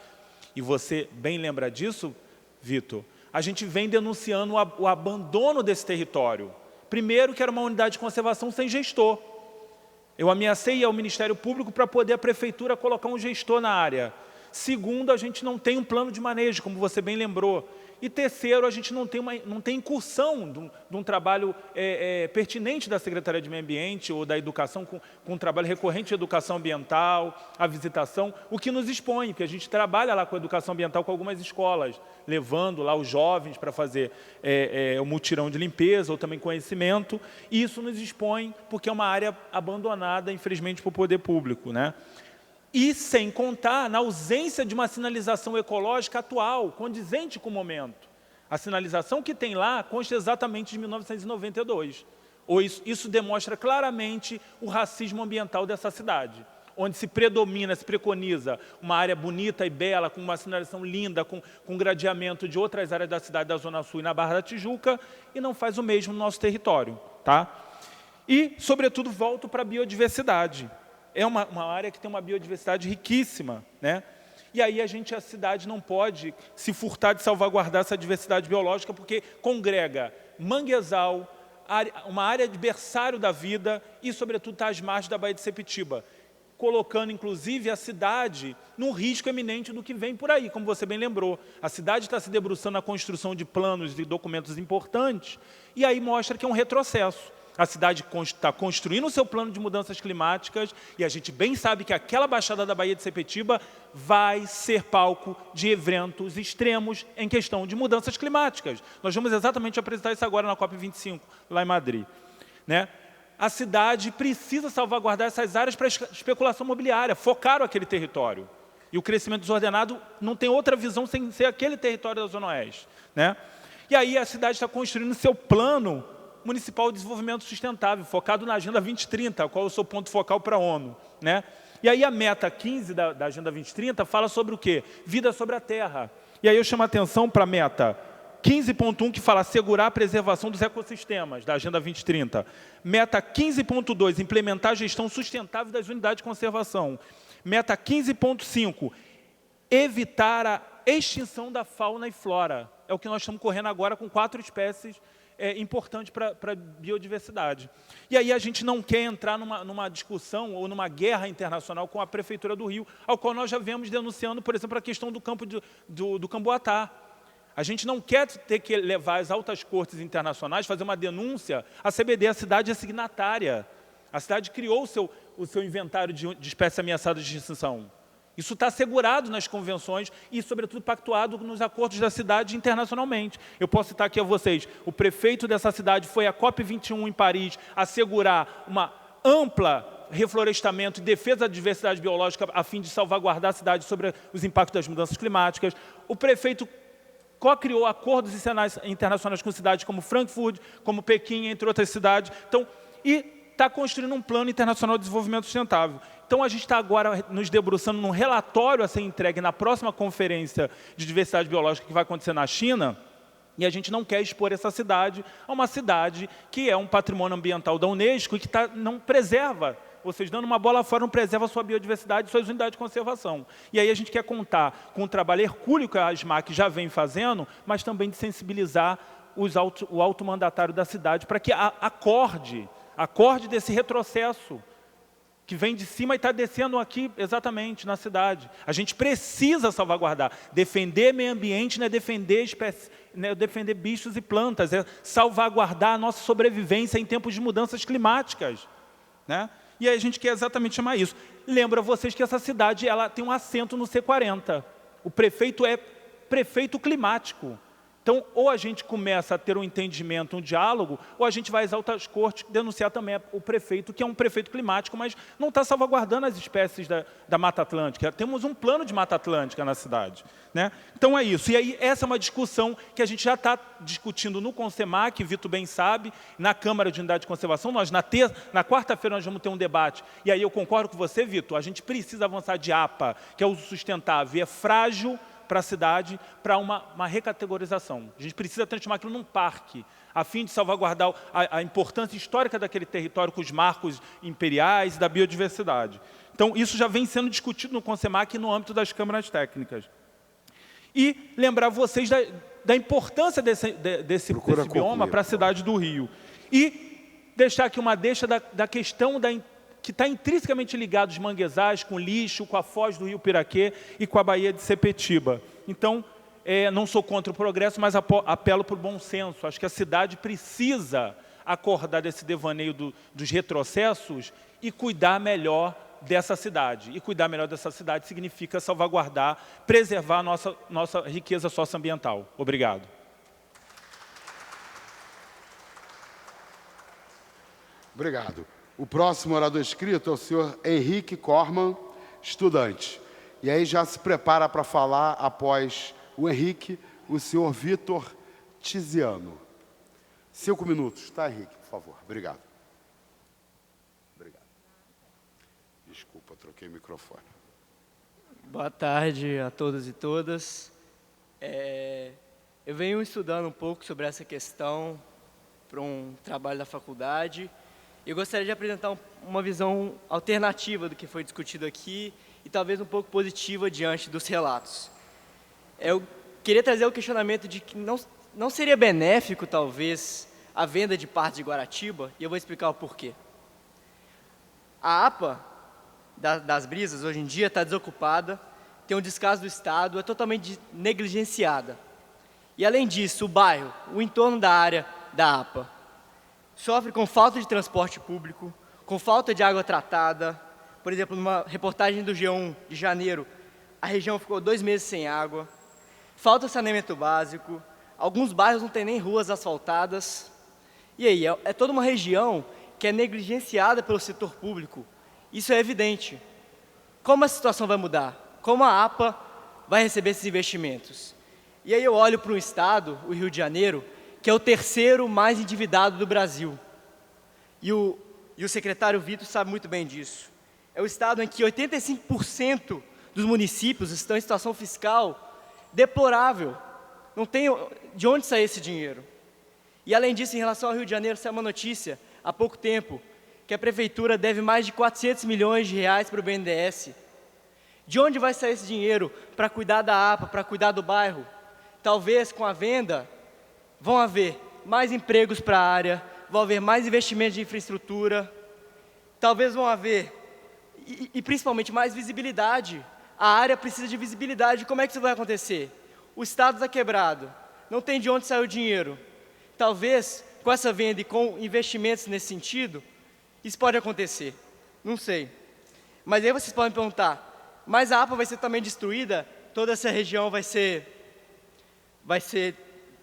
e você bem lembra disso, Vitor, a gente vem denunciando o abandono desse território. Primeiro, que era uma unidade de conservação sem gestor. Eu ameacei ao Ministério Público para poder a Prefeitura colocar um gestor na área. Segundo, a gente não tem um plano de manejo, como você bem lembrou. E terceiro, a gente não tem incursão de um trabalho pertinente da Secretaria de Meio Ambiente ou da Educação, com um trabalho recorrente de educação ambiental, a visitação, o que nos expõe, porque a gente trabalha lá com a educação ambiental com algumas escolas, levando lá os jovens para fazer o mutirão de limpeza ou também conhecimento, e isso nos expõe porque é uma área abandonada, infelizmente, pelo poder público, né? E sem contar na ausência de uma sinalização ecológica atual, condizente com o momento. A sinalização que tem lá consta exatamente de 1992. Isso demonstra claramente o racismo ambiental dessa cidade, onde se preconiza uma área bonita e bela, com uma sinalização linda, com gradeamento de outras áreas da cidade da Zona Sul e na Barra da Tijuca, e não faz o mesmo no nosso território. Tá? E, sobretudo, volto para a biodiversidade. É uma área que tem uma biodiversidade riquíssima, né? E aí a cidade não pode se furtar de salvaguardar essa diversidade biológica, porque congrega manguezal, uma área de berçário da vida e, sobretudo, está às margens da Baía de Sepetiba, colocando, inclusive, a cidade num risco eminente do que vem por aí, como você bem lembrou. A cidade está se debruçando na construção de planos e documentos importantes, e aí mostra que é um retrocesso. A cidade está construindo o seu plano de mudanças climáticas e a gente bem sabe que aquela baixada da Baía de Sepetiba vai ser palco de eventos extremos em questão de mudanças climáticas. Nós vamos exatamente apresentar isso agora na COP25, lá em Madrid, né? A cidade precisa salvaguardar essas áreas para especulação imobiliária, focaram aquele território. E o crescimento desordenado não tem outra visão sem ser aquele território da Zona Oeste, né? E aí a cidade está construindo seu plano municipal de desenvolvimento sustentável, focado na Agenda 2030, qual é o seu ponto focal para a ONU, né? E aí a meta 15 da Agenda 2030 fala sobre o quê? Vida sobre a terra. E aí eu chamo a atenção para a meta 15.1, que fala assegurar a preservação dos ecossistemas, da Agenda 2030. Meta 15.2, implementar a gestão sustentável das unidades de conservação. Meta 15.5, evitar a extinção da fauna e flora. É o que nós estamos correndo agora com 4 espécies importante para a biodiversidade. E aí a gente não quer entrar numa discussão ou numa guerra internacional com a Prefeitura do Rio, ao qual nós já viemos denunciando, por exemplo, a questão do campo do Camboatá. A gente não quer ter que levar às altas cortes internacionais, fazer uma denúncia. A CBD, a cidade é signatária. A cidade criou o seu inventário de espécies ameaçadas de extinção. Isso está assegurado nas convenções e, sobretudo, pactuado nos acordos da cidade internacionalmente. Eu posso citar aqui a vocês, o prefeito dessa cidade foi à COP21 em Paris assegurar uma ampla reflorestamento e defesa da diversidade biológica a fim de salvaguardar a cidade sobre os impactos das mudanças climáticas. O prefeito co-criou acordos internacionais com cidades como Frankfurt, como Pequim, entre outras cidades. Então, e está construindo um plano internacional de desenvolvimento sustentável. Então, a gente está agora nos debruçando num relatório a ser entregue na próxima conferência de diversidade biológica que vai acontecer na China, e a gente não quer expor essa cidade a uma cidade que é um patrimônio ambiental da Unesco e que não preserva, ou seja, dando uma bola fora, não preserva a sua biodiversidade e suas unidades de conservação. E aí a gente quer contar com o trabalho hercúleo que a ASMAC já vem fazendo, mas também de sensibilizar o alto mandatário da cidade para que acorde desse retrocesso que vem de cima e está descendo aqui exatamente na cidade. A gente precisa salvaguardar. Defender meio ambiente não é defender espécies, não é defender bichos e plantas, é salvaguardar a nossa sobrevivência em tempos de mudanças climáticas, né? E aí a gente quer exatamente chamar isso. Lembra vocês que essa cidade ela tem um assento no C40. O prefeito é prefeito climático. Então, ou a gente começa a ter um entendimento, um diálogo, ou a gente vai às altas cortes denunciar também o prefeito, que é um prefeito climático, mas não está salvaguardando as espécies da Mata Atlântica. Temos um plano de Mata Atlântica na cidade, né? Então, é isso. E aí, essa é uma discussão que a gente já está discutindo no CONSEMAC, Vitor bem sabe, na Câmara de Unidade de Conservação. Na quarta-feira nós vamos ter um debate. E aí eu concordo com você, Vitor, a gente precisa avançar de APA, que é uso sustentável, e é frágil para a cidade, para uma recategorização. A gente precisa transformar aquilo num parque, a fim de salvaguardar a importância histórica daquele território com os marcos imperiais e da biodiversidade. Então, isso já vem sendo discutido no CONSEMAC no âmbito das câmaras técnicas. E lembrar vocês da importância desse bioma para a cidade do Rio. E deixar aqui uma deixa da questão que está intrinsecamente ligado aos manguezais, com lixo, com a foz do Rio Piraquê e com a Baía de Sepetiba. Então, não sou contra o progresso, mas apelo para o bom senso. Acho que a cidade precisa acordar desse devaneio dos retrocessos e cuidar melhor dessa cidade. E cuidar melhor dessa cidade significa salvaguardar, preservar a nossa riqueza socioambiental. Obrigado. Obrigado. O próximo orador inscrito é o senhor Henrique Corman, estudante. E aí já se prepara para falar, após o Henrique, o senhor Vitor Tiziano. 5 minutos, tá, Henrique? Por favor. Obrigado. Obrigado. Desculpa, troquei o microfone. Boa tarde a todos e todas. Eu venho estudando um pouco sobre essa questão para um trabalho da faculdade. Eu gostaria de apresentar uma visão alternativa do que foi discutido aqui e talvez um pouco positiva diante dos relatos. Eu queria trazer o questionamento de que não seria benéfico, talvez, a venda de partes de Guaratiba, e eu vou explicar o porquê. A APA das Brisas, hoje em dia, está desocupada, tem um descaso do Estado, é totalmente negligenciada. E, além disso, o bairro, o entorno da área da APA, sofre com falta de transporte público, com falta de água tratada. Por exemplo, numa reportagem do G1 de janeiro, a região ficou 2 meses sem água, falta saneamento básico, alguns bairros não têm nem ruas asfaltadas. E aí, é toda uma região que é negligenciada pelo setor público. Isso é evidente. Como a situação vai mudar? Como a APA vai receber esses investimentos? E aí eu olho para um estado, o Rio de Janeiro, que é o terceiro mais endividado do Brasil. E o secretário Vitor sabe muito bem disso. É o estado em que 85% dos municípios estão em situação fiscal deplorável. Não tem de onde sair esse dinheiro. E, além disso, em relação ao Rio de Janeiro, saiu uma notícia, há pouco tempo, que a prefeitura deve mais de 400 milhões de reais para o BNDES. De onde vai sair esse dinheiro para cuidar da APA, para cuidar do bairro? Talvez, com a venda, vão haver mais empregos para a área, vão haver mais investimentos de infraestrutura, talvez vão haver, e principalmente, mais visibilidade. A área precisa de visibilidade. Como é que isso vai acontecer? O Estado está quebrado, não tem de onde sair o dinheiro. Talvez, com essa venda e com investimentos nesse sentido, isso pode acontecer. Não sei. Mas aí vocês podem perguntar, mas a APA vai ser também destruída, toda essa região vai ser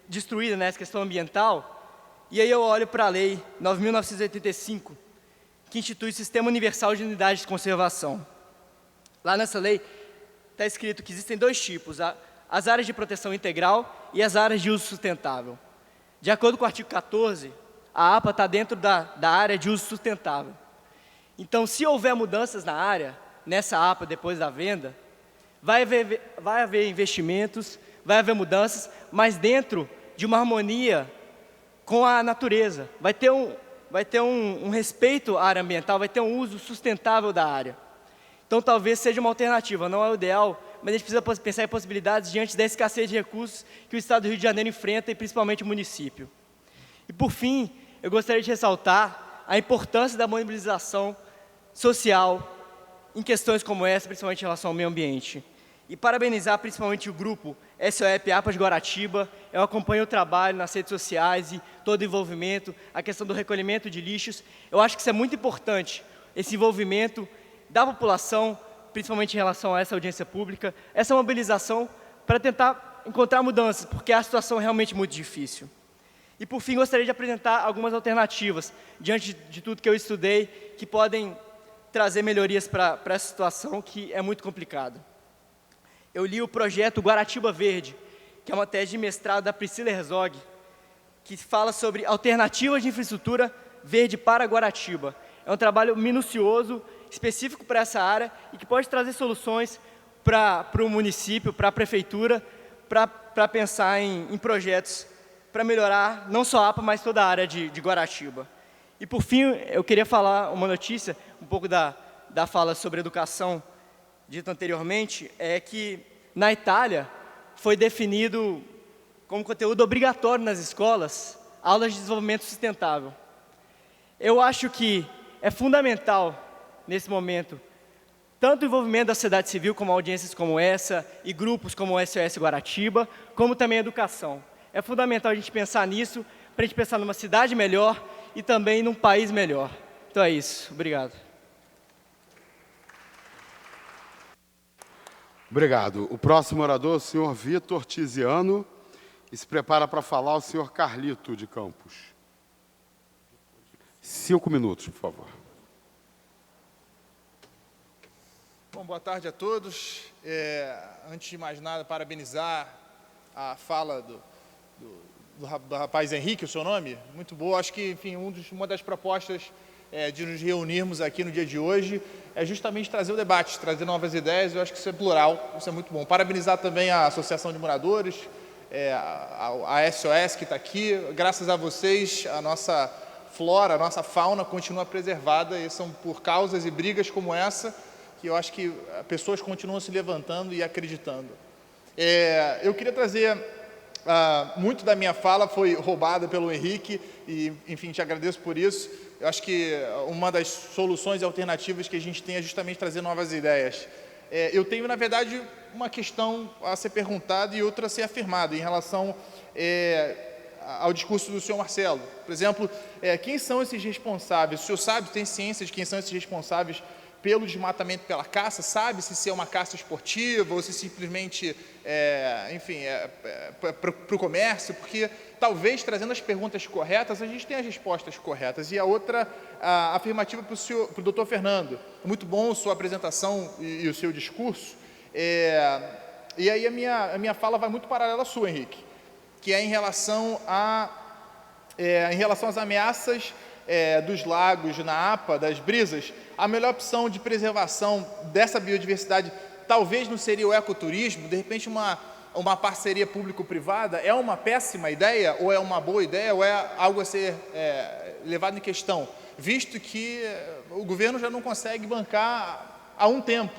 destruída nessa questão ambiental. E aí eu olho para a Lei 9.985, que institui o Sistema Universal de Unidades de Conservação. Lá nessa lei está escrito que existem dois tipos, as áreas de proteção integral e as áreas de uso sustentável. De acordo com o artigo 14, a APA está dentro da área de uso sustentável. Então, se houver mudanças na área, nessa APA depois da venda, vai haver investimentos, vai haver mudanças, mas dentro de uma harmonia com a natureza. Vai ter um respeito à área ambiental, vai ter um uso sustentável da área. Então, talvez seja uma alternativa, não é o ideal, mas a gente precisa pensar em possibilidades diante da escassez de recursos que o Estado do Rio de Janeiro enfrenta, e principalmente o município. E, por fim, eu gostaria de ressaltar a importância da mobilização social em questões como essa, principalmente em relação ao meio ambiente. E parabenizar principalmente o grupo SOEP APA de Guaratiba. Eu acompanho o trabalho nas redes sociais e todo o envolvimento, a questão do recolhimento de lixos. Eu acho que isso é muito importante, esse envolvimento da população, principalmente em relação a essa audiência pública, essa mobilização para tentar encontrar mudanças, porque a situação é realmente muito difícil. E, por fim, gostaria de apresentar algumas alternativas, diante de tudo que eu estudei, que podem trazer melhorias para essa situação, que é muito complicada. Eu li o projeto Guaratiba Verde, que é uma tese de mestrado da Priscila Herzog, que fala sobre alternativas de infraestrutura verde para Guaratiba. É um trabalho minucioso, específico para essa área e que pode trazer soluções para o município, para a prefeitura, para pensar em projetos para melhorar não só a APA, mas toda a área de Guaratiba. E, por fim, eu queria falar uma notícia, um pouco da fala sobre educação dita anteriormente, é que na Itália foi definido como conteúdo obrigatório nas escolas aulas de desenvolvimento sustentável. Eu acho que é fundamental, nesse momento, tanto o envolvimento da sociedade civil, como audiências como essa, e grupos como o SOS Guaratiba, como também a educação. É fundamental a gente pensar nisso, para a gente pensar numa cidade melhor e também num país melhor. Então é isso. Obrigado. Obrigado. O próximo orador é o senhor Vitor Tiziano, e se prepara para falar o senhor Carlito de Campos. 5 minutos, por favor. Bom, boa tarde a todos. Antes de mais nada, parabenizar a fala do rapaz Henrique, o seu nome, muito boa. Acho que, enfim, uma das propostas de nos reunirmos aqui no dia de hoje é justamente trazer o debate, trazer novas ideias. Eu acho que isso é plural, isso é muito bom. Parabenizar também a Associação de Moradores, a SOS que está aqui. Graças a vocês, a nossa flora, a nossa fauna continua preservada, e são por causas e brigas como essa que eu acho que pessoas continuam se levantando e acreditando. Eu queria trazer, muito da minha fala foi roubada pelo Henrique, e, enfim, te agradeço por isso. Eu acho que uma das soluções e alternativas que a gente tem é justamente trazer novas ideias. Eu tenho, na verdade, uma questão a ser perguntada e outra a ser afirmada em relação ao discurso do senhor Marcelo. Por exemplo, quem são esses responsáveis? O senhor sabe, tem ciência de quem são esses responsáveis pelo desmatamento, pela caça? Sabe se é uma caça esportiva ou se simplesmente, enfim, para o comércio? Porque talvez, trazendo as perguntas corretas, a gente tenha as respostas corretas. E a outra afirmativa para o doutor Fernando. Muito bom a sua apresentação e o seu discurso. E aí a minha fala vai muito paralela à sua, Henrique, que é em relação às ameaças dos lagos na APA, das brisas. A melhor opção de preservação dessa biodiversidade talvez não seria o ecoturismo, de repente uma parceria público-privada. É uma péssima ideia, ou é uma boa ideia, ou é algo a ser levado em questão, visto que o governo já não consegue bancar há um tempo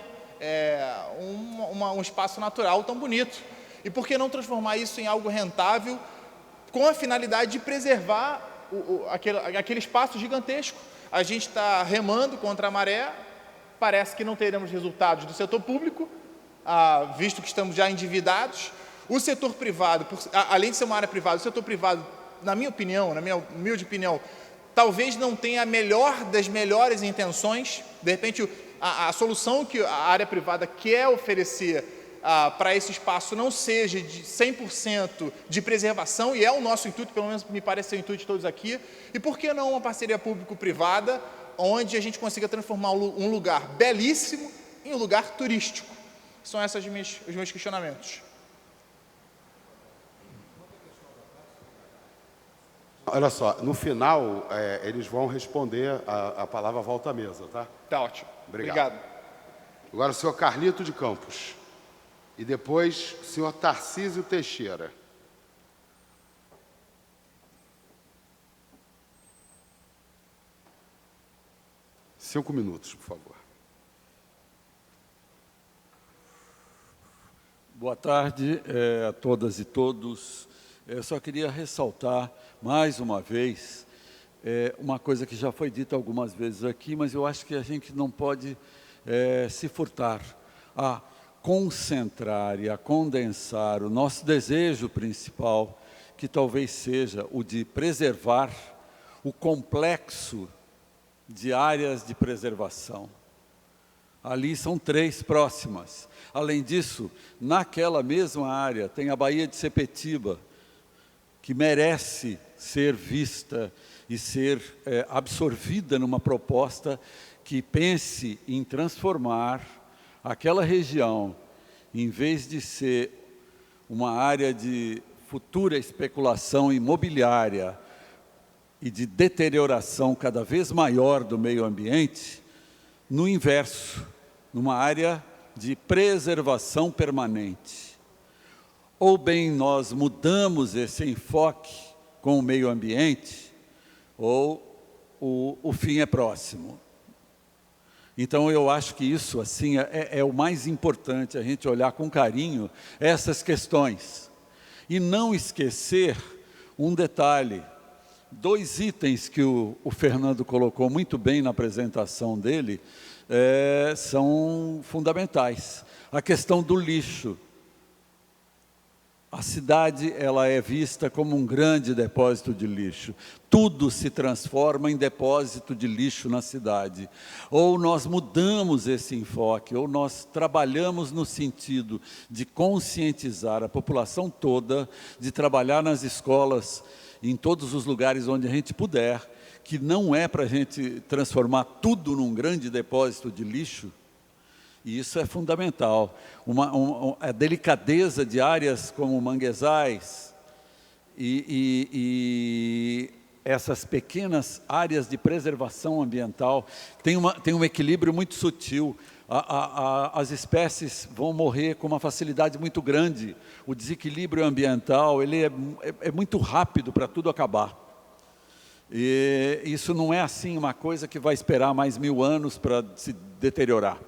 um espaço natural tão bonito. E por que não transformar isso em algo rentável, com a finalidade de preservar aquele espaço gigantesco? A gente está remando contra a maré, parece que não teremos resultados do setor público, visto que estamos já endividados. O setor privado, além de ser uma área privada, o setor privado, na minha opinião, na minha humilde opinião, talvez não tenha a melhor das melhores intenções. De repente, a solução que a área privada quer oferecer para esse espaço não seja de 100% de preservação, e é o nosso intuito, pelo menos me parece ser o intuito de todos aqui, e por que não uma parceria público-privada, onde a gente consiga transformar um lugar belíssimo em um lugar turístico? São esses os meus questionamentos. Olha só, no final, eles vão responder, a palavra volta à mesa, tá? Tá ótimo. Obrigado. Agora o senhor Carlito de Campos. E depois, o senhor Tarcísio Teixeira. Cinco minutos, por favor. Boa tarde a todas e todos. Eu só queria ressaltar, mais uma vez, uma coisa que já foi dita algumas vezes aqui, mas eu acho que a gente não pode se furtar a concentrar e a condensar o nosso desejo principal, que talvez seja o de preservar o complexo de áreas de preservação. Ali são 3 próximas. Além disso, naquela mesma área tem a Baía de Sepetiba, que merece ser vista e ser absorvida numa proposta que pense em transformar aquela região, em vez de ser uma área de futura especulação imobiliária e de deterioração cada vez maior do meio ambiente, no inverso, numa área de preservação permanente. Ou bem nós mudamos esse enfoque com o meio ambiente, ou o fim é próximo. Então, eu acho que isso assim, é o mais importante, a gente olhar com carinho essas questões. E não esquecer um detalhe, 2 itens que o Fernando colocou muito bem na apresentação dele, são fundamentais. A questão do lixo. A cidade, ela é vista como um grande depósito de lixo. Tudo se transforma em depósito de lixo na cidade. Ou nós mudamos esse enfoque, ou nós trabalhamos no sentido de conscientizar a população toda, de trabalhar nas escolas, em todos os lugares onde a gente puder, que não é para a gente transformar tudo num grande depósito de lixo. E isso é fundamental. A delicadeza de áreas como manguezais e essas pequenas áreas de preservação ambiental tem um equilíbrio muito sutil. As espécies vão morrer com uma facilidade muito grande. O desequilíbrio ambiental ele é muito rápido para tudo acabar. E isso não é assim uma coisa que vai esperar mais 1000 anos para se deteriorar.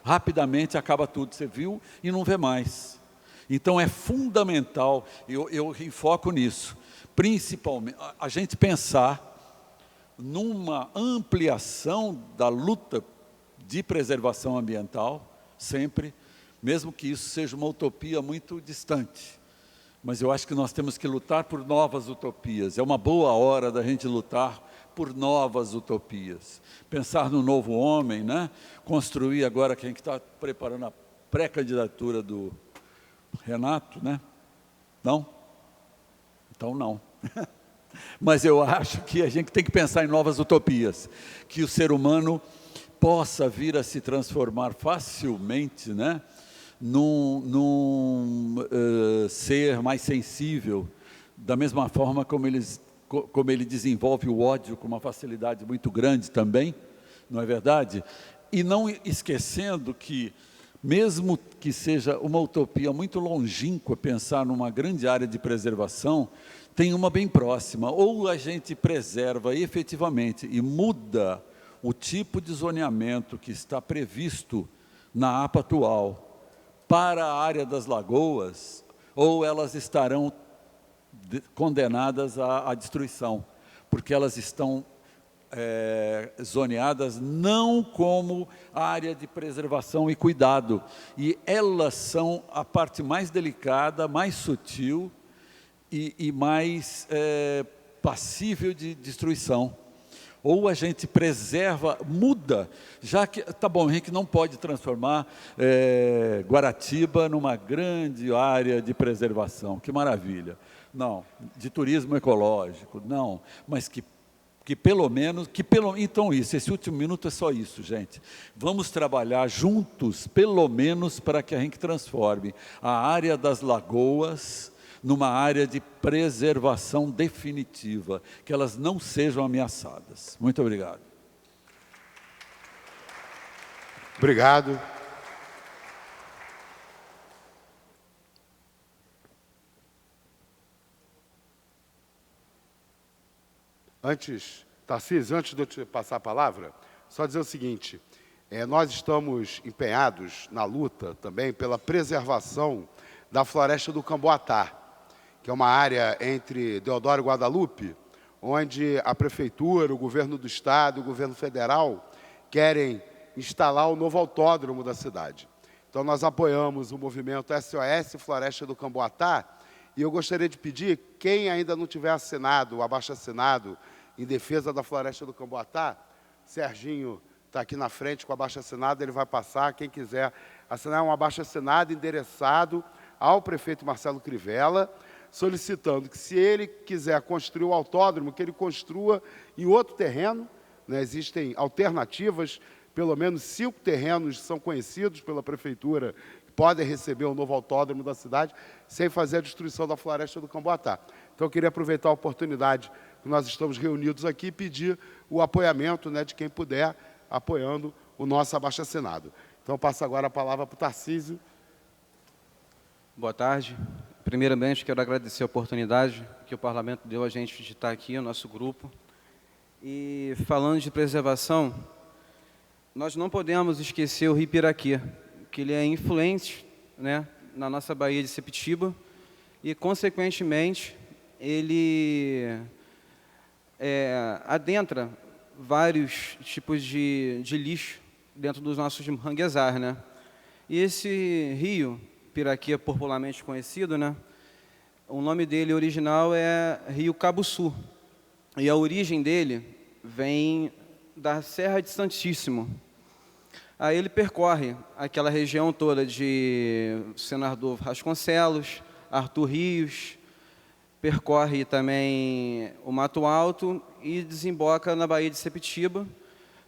Rapidamente acaba tudo, você viu e não vê mais. Então é fundamental, eu enfoco nisso, principalmente a gente pensar numa ampliação da luta de preservação ambiental, sempre, mesmo que isso seja uma utopia muito distante. Mas eu acho que nós temos que lutar por novas utopias, é uma boa hora da gente lutar por novas utopias. Pensar no novo homem, né? Construir agora, quem está preparando a pré-candidatura do Renato, né? Não? Então não. Mas eu acho que a gente tem que pensar em novas utopias, que o ser humano possa vir a se transformar facilmente, né? num ser mais sensível, da mesma forma como ele desenvolve o ódio com uma facilidade muito grande também, não é verdade? E não esquecendo que, mesmo que seja uma utopia muito longínqua pensar numa grande área de preservação, tem uma bem próxima. Ou a gente preserva efetivamente e muda o tipo de zoneamento que está previsto na APA atual para a área das lagoas, ou elas estarão condenadas à destruição, porque elas estão zoneadas não como área de preservação e cuidado, e elas são a parte mais delicada, mais sutil e mais passível de destruição. Ou a gente preserva, muda, já que, tá bom, a gente não pode transformar Guaratiba numa grande área de preservação, que maravilha. Não, de turismo ecológico, não, mas então esse último minuto é só isso, gente. Vamos trabalhar juntos, pelo menos, para que a gente transforme a área das lagoas numa área de preservação definitiva, que elas não sejam ameaçadas. Muito obrigado. Obrigado. Tarcísio, antes de eu te passar a palavra, só dizer o seguinte, nós estamos empenhados na luta também pela preservação da floresta do Camboatá, que é uma área entre Deodoro e Guadalupe, onde a Prefeitura, o Governo do Estado, o Governo Federal querem instalar o novo autódromo da cidade. Então, nós apoiamos o movimento SOS Floresta do Camboatá, e eu gostaria de pedir, quem ainda não tiver assinado, o abaixo-assinado, em defesa da Floresta do Camboatá, Serginho está aqui na frente com o abaixo-assinado, ele vai passar, quem quiser assinar um abaixo-assinado endereçado ao prefeito Marcelo Crivella, solicitando que, se ele quiser construir o autódromo, que ele construa em outro terreno, né? Existem alternativas, pelo menos 5 terrenos são conhecidos pela Prefeitura, que podem receber o novo autódromo da cidade, sem fazer a destruição da Floresta do Camboatá. Então, eu queria aproveitar a oportunidade que nós estamos reunidos aqui e pedir o apoiamento, né, de quem puder, apoiando o nosso abaixo-assinado. Então, eu passo agora a palavra para o Tarcísio. Boa tarde. Primeiramente, quero agradecer a oportunidade que o Parlamento deu a gente de estar aqui, o nosso grupo. E, falando de preservação, nós não podemos esquecer o Rio Piraquê, que ele é influente, né, na nossa Baía de Sepetiba e, consequentemente, ele adentra vários tipos de lixo dentro dos nossos manguezais, né? E esse rio Piraquê, popularmente conhecido, né? O nome dele original é Rio Cabuçu. E a origem dele vem da Serra de Santíssimo. Aí ele percorre aquela região toda de Senador Vasconcelos, Arthur Rios, percorre também o Mato Alto e desemboca na Baía de Sepetiba,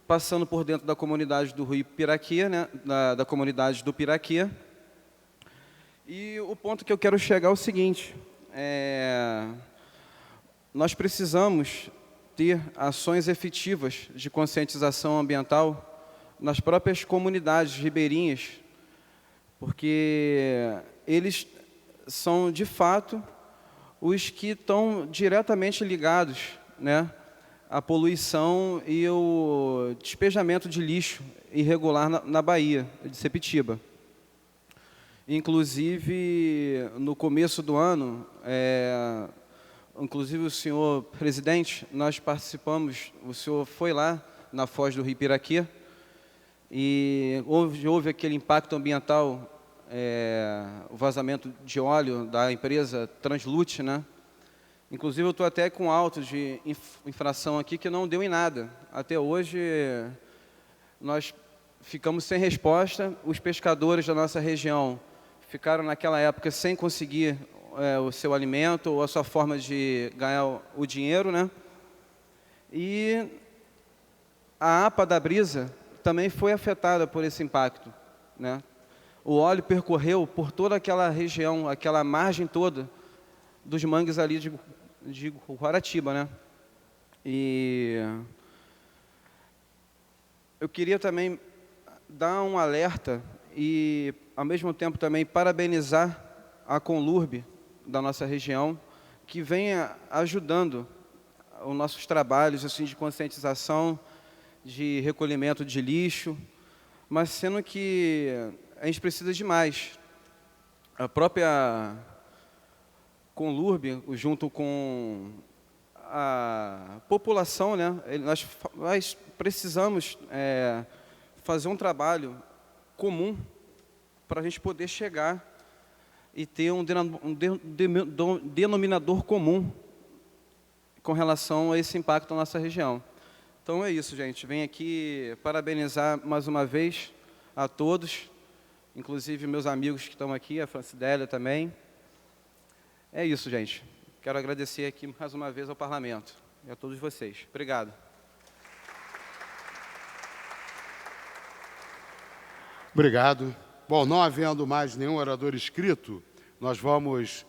passando por dentro da comunidade do Rio Piraquê, né? da comunidade do Piraquê. E o ponto que eu quero chegar é o seguinte, nós precisamos ter ações efetivas de conscientização ambiental nas próprias comunidades ribeirinhas, porque eles são, de fato, os que estão diretamente ligados, né, à poluição e ao despejamento de lixo irregular na Baía de Sepetiba. Inclusive, no começo do ano, inclusive o senhor presidente, nós participamos, o senhor foi lá na foz do Rio Piraquê, e houve aquele impacto ambiental, o vazamento de óleo da empresa Translute, né? Inclusive, eu estou até com autos de infração aqui que não deu em nada. Até hoje, nós ficamos sem resposta. Os pescadores da nossa região ficaram, naquela época, sem conseguir o seu alimento ou a sua forma de ganhar o dinheiro, né? E a APA da Brisa também foi afetada por esse impacto, né? O óleo percorreu por toda aquela região, aquela margem toda dos mangues ali de Guaratiba, né? E eu queria também dar um alerta e, ao mesmo tempo, também parabenizar a Conlurb da nossa região, que vem ajudando os nossos trabalhos assim, de conscientização, de recolhimento de lixo, mas sendo que a gente precisa de mais. A própria Conlurb, junto com a população, né, nós precisamos fazer um trabalho comum para a gente poder chegar e ter um denominador comum com relação a esse impacto na nossa região. Então é isso, gente. Venho aqui parabenizar mais uma vez a todos, inclusive meus amigos que estão aqui, a Francidélia também. É isso, gente. Quero agradecer aqui mais uma vez ao Parlamento e a todos vocês. Obrigado. Obrigado. Bom, não havendo mais nenhum orador inscrito, nós vamos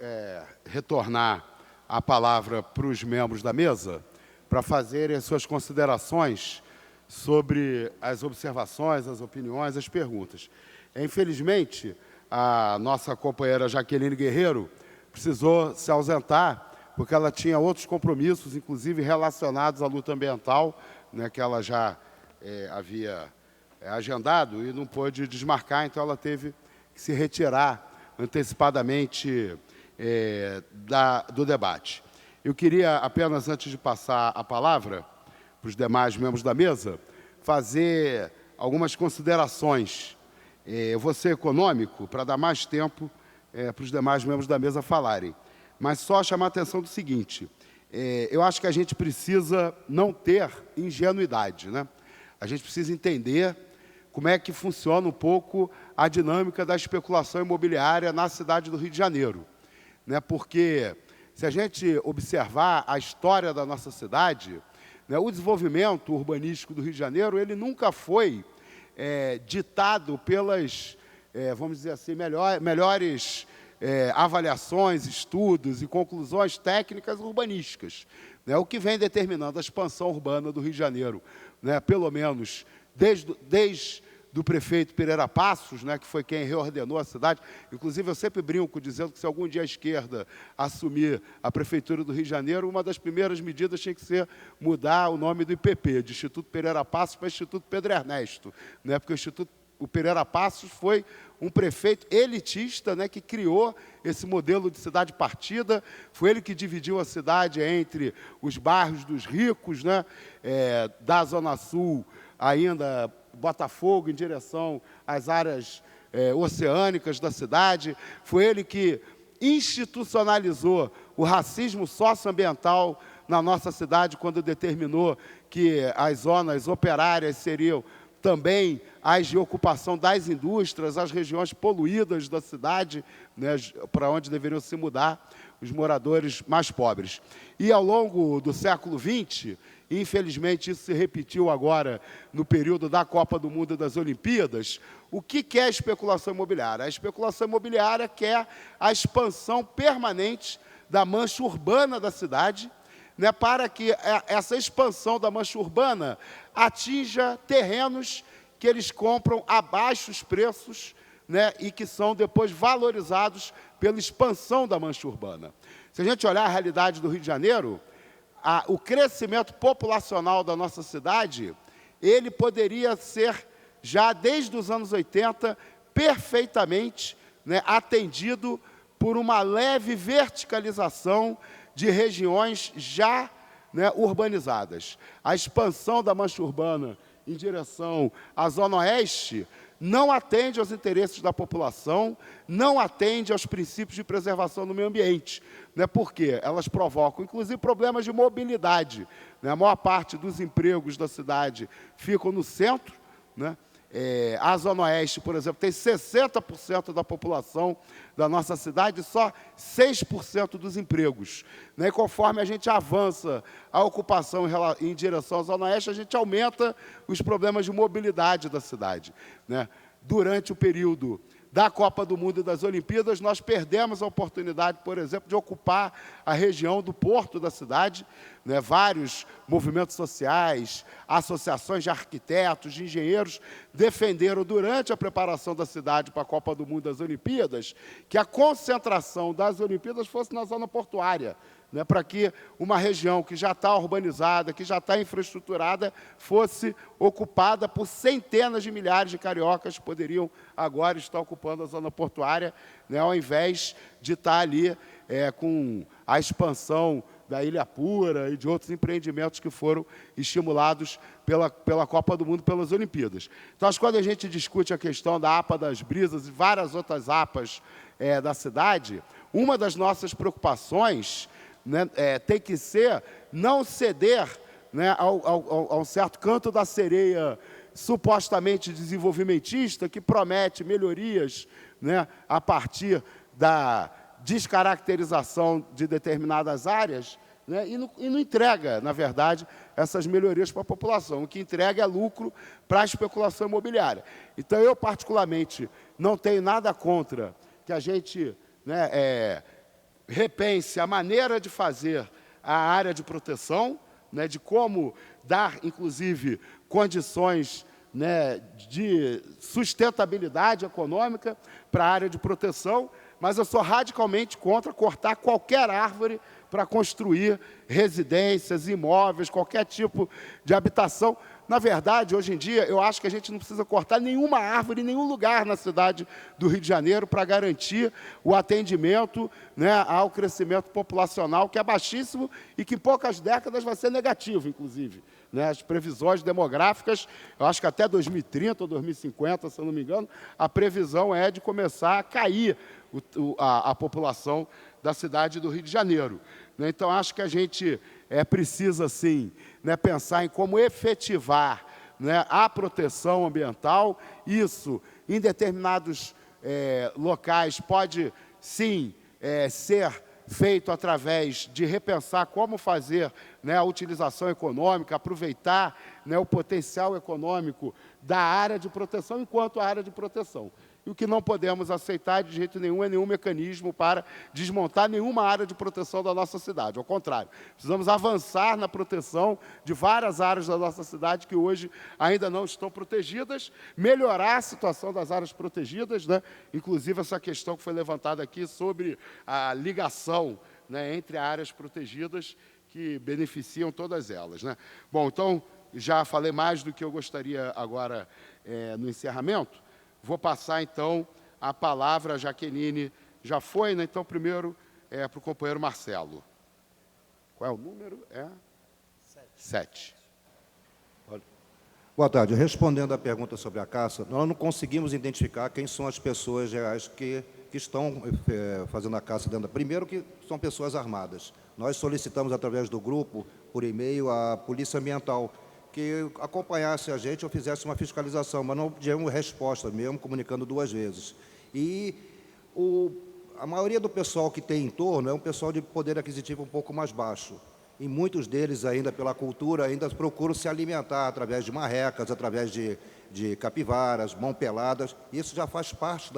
retornar a palavra para os membros da mesa para fazerem as suas considerações sobre as observações, as opiniões, as perguntas. Infelizmente, a nossa companheira Jaqueline Guerreiro precisou se ausentar, porque ela tinha outros compromissos, inclusive relacionados à luta ambiental, né, que ela já havia agendado e não pôde desmarcar, então ela teve que se retirar antecipadamente do debate. Eu queria apenas, antes de passar a palavra para os demais membros da mesa, fazer algumas considerações. Eu vou ser econômico para dar mais tempo para os demais membros da mesa falarem. Mas só chamar a atenção do seguinte, eu acho que a gente precisa não ter ingenuidade, né? A gente precisa entender como é que funciona um pouco a dinâmica da especulação imobiliária na cidade do Rio de Janeiro, né? Porque, se a gente observar a história da nossa cidade, né, o desenvolvimento urbanístico do Rio de Janeiro, ele nunca foi ditado pelas, vamos dizer assim, melhores avaliações, estudos e conclusões técnicas urbanísticas, né? O que vem determinando a expansão urbana do Rio de Janeiro, né, pelo menos desde do prefeito Pereira Passos, né, que foi quem reordenou a cidade. Inclusive, eu sempre brinco dizendo que se algum dia a esquerda assumir a prefeitura do Rio de Janeiro, uma das primeiras medidas tinha que ser mudar o nome do IPP, de Instituto Pereira Passos para Instituto Pedro Ernesto, né, porque o Pereira Passos foi um prefeito elitista, né, que criou esse modelo de cidade partida, foi ele que dividiu a cidade entre os bairros dos ricos, né, da Zona Sul, ainda Botafogo, em direção às áreas oceânicas da cidade. Foi ele que institucionalizou o racismo socioambiental na nossa cidade, quando determinou que as zonas operárias seriam também as de ocupação das indústrias, as regiões poluídas da cidade, né, para onde deveriam se mudar os moradores mais pobres. E, ao longo do século XX, infelizmente, isso se repetiu agora no período da Copa do Mundo e das Olimpíadas. O que é a especulação imobiliária? A especulação imobiliária quer a expansão permanente da mancha urbana da cidade, né, para que essa expansão da mancha urbana atinja terrenos que eles compram a baixos preços, né, e que são depois valorizados pela expansão da mancha urbana. Se a gente olhar a realidade do Rio de Janeiro, o crescimento populacional da nossa cidade, ele poderia ser, já desde os anos 80, perfeitamente, né, atendido por uma leve verticalização de regiões já, né, urbanizadas. A expansão da mancha urbana em direção à Zona Oeste não atende aos interesses da população, não atende aos princípios de preservação do meio ambiente, né? Porque elas provocam, inclusive, problemas de mobilidade, né? A maior parte dos empregos da cidade ficam no centro, né? A Zona Oeste, por exemplo, tem 60% da população da nossa cidade e só 6% dos empregos, né? E conforme a gente avança a ocupação em direção à Zona Oeste, a gente aumenta os problemas de mobilidade da cidade, né? Durante o período da Copa do Mundo e das Olimpíadas, nós perdemos a oportunidade, por exemplo, de ocupar a região do porto da cidade, né? Vários movimentos sociais, associações de arquitetos, de engenheiros, defenderam durante a preparação da cidade para a Copa do Mundo e das Olimpíadas, que a concentração das Olimpíadas fosse na zona portuária, né, para que uma região que já está urbanizada, que já está infraestruturada, fosse ocupada por centenas de milhares de cariocas que poderiam agora estar ocupando a zona portuária, né, ao invés de estar ali com a expansão da Ilha Pura e de outros empreendimentos que foram estimulados pela Copa do Mundo, pelas Olimpíadas. Então, acho que quando a gente discute a questão da APA das Brisas e várias outras APAs da cidade, uma das nossas preocupações, né, tem que ser não ceder, né, a um certo canto da sereia supostamente desenvolvimentista, que promete melhorias, né, a partir da descaracterização de determinadas áreas, né, e não entrega, na verdade, essas melhorias para a população. O que entrega é lucro para a especulação imobiliária. Então, eu, particularmente, não tenho nada contra que a gente, né, repense a maneira de fazer a área de proteção, né, de como dar, inclusive, condições, né, de sustentabilidade econômica para a área de proteção, mas eu sou radicalmente contra cortar qualquer árvore para construir residências, imóveis, qualquer tipo de habitação. Na verdade, hoje em dia, eu acho que a gente não precisa cortar nenhuma árvore em nenhum lugar na cidade do Rio de Janeiro para garantir o atendimento, né, ao crescimento populacional, que é baixíssimo e que em poucas décadas vai ser negativo, inclusive. Né, as previsões demográficas, eu acho que até 2030 ou 2050, se eu não me engano, a previsão é de começar a cair a população da cidade do Rio de Janeiro. Né, então, acho que a gente precisa, sim, né, pensar em como efetivar, né, a proteção ambiental. Isso, em determinados locais, pode, sim, ser feito através de repensar como fazer, né, a utilização econômica, aproveitar, né, o potencial econômico da área de proteção enquanto área de proteção. E o que não podemos aceitar de jeito nenhum é nenhum mecanismo para desmontar nenhuma área de proteção da nossa cidade. Ao contrário, precisamos avançar na proteção de várias áreas da nossa cidade que hoje ainda não estão protegidas, melhorar a situação das áreas protegidas, né? Inclusive essa questão que foi levantada aqui sobre a ligação, né, entre áreas protegidas que beneficiam todas elas, né? Bom, então, já falei mais do que eu gostaria agora no encerramento. Vou passar, então, a palavra, a Jaqueline já foi, né? Então, primeiro, para o companheiro Marcelo. Qual é o número? 7. Boa tarde. Respondendo à pergunta sobre a caça, nós não conseguimos identificar quem são as pessoas reais que estão fazendo a caça dentro. Primeiro, que são pessoas armadas. Nós solicitamos, através do grupo, por e-mail, a Polícia Ambiental, que acompanhasse a gente ou fizesse uma fiscalização, mas não tivemos resposta, mesmo comunicando 2 vezes. E a maioria do pessoal que tem em torno é um pessoal de poder aquisitivo um pouco mais baixo. E muitos deles, ainda pela cultura, ainda procuram se alimentar através de marrecas, através de capivaras, mão peladas. Isso já faz parte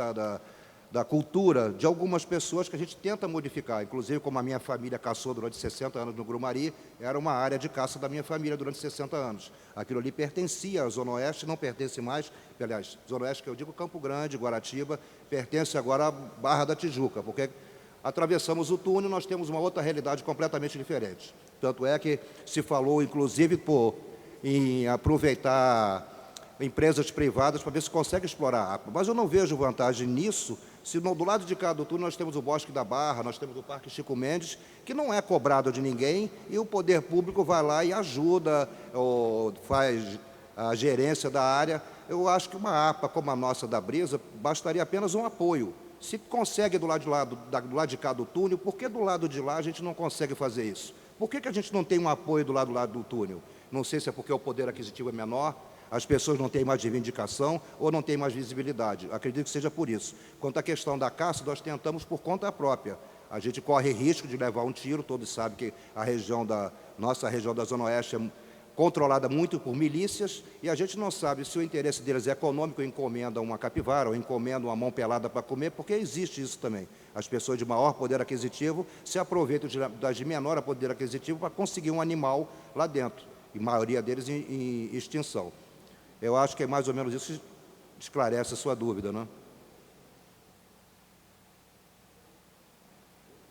da cultura de algumas pessoas que a gente tenta modificar. Inclusive, como a minha família caçou durante 60 anos no Grumari, era uma área de caça da minha família durante 60 anos. Aquilo ali pertencia à Zona Oeste, não pertence mais, aliás, Zona Oeste que eu digo Campo Grande, Guaratiba, pertence agora à Barra da Tijuca, porque atravessamos o túnel, nós temos uma outra realidade completamente diferente. Tanto é que se falou, inclusive, em aproveitar empresas privadas para ver se consegue explorar a APA. Mas eu não vejo vantagem nisso, se do lado de cá do túnel nós temos o Bosque da Barra, nós temos o Parque Chico Mendes, que não é cobrado de ninguém, e o poder público vai lá e ajuda, ou faz a gerência da área. Eu acho que uma APA como a nossa da Brisa, bastaria apenas um apoio. Se consegue do lado de cá do túnel, por que do lado de lá a gente não consegue fazer isso? Por que a gente não tem um apoio do lado do túnel? Não sei se é porque o poder aquisitivo é menor, as pessoas não têm mais reivindicação ou não têm mais visibilidade. Acredito que seja por isso. Quanto à questão da caça, nós tentamos por conta própria. A gente corre risco de levar um tiro, todos sabem que nossa região da Zona Oeste é controlada muito por milícias, e a gente não sabe se o interesse deles é econômico, encomenda uma capivara ou encomenda uma mão pelada para comer, porque existe isso também. As pessoas de maior poder aquisitivo se aproveitam das de menor poder aquisitivo para conseguir um animal lá dentro, e a maioria deles em extinção. Eu acho que é mais ou menos isso que esclarece a sua dúvida, não é?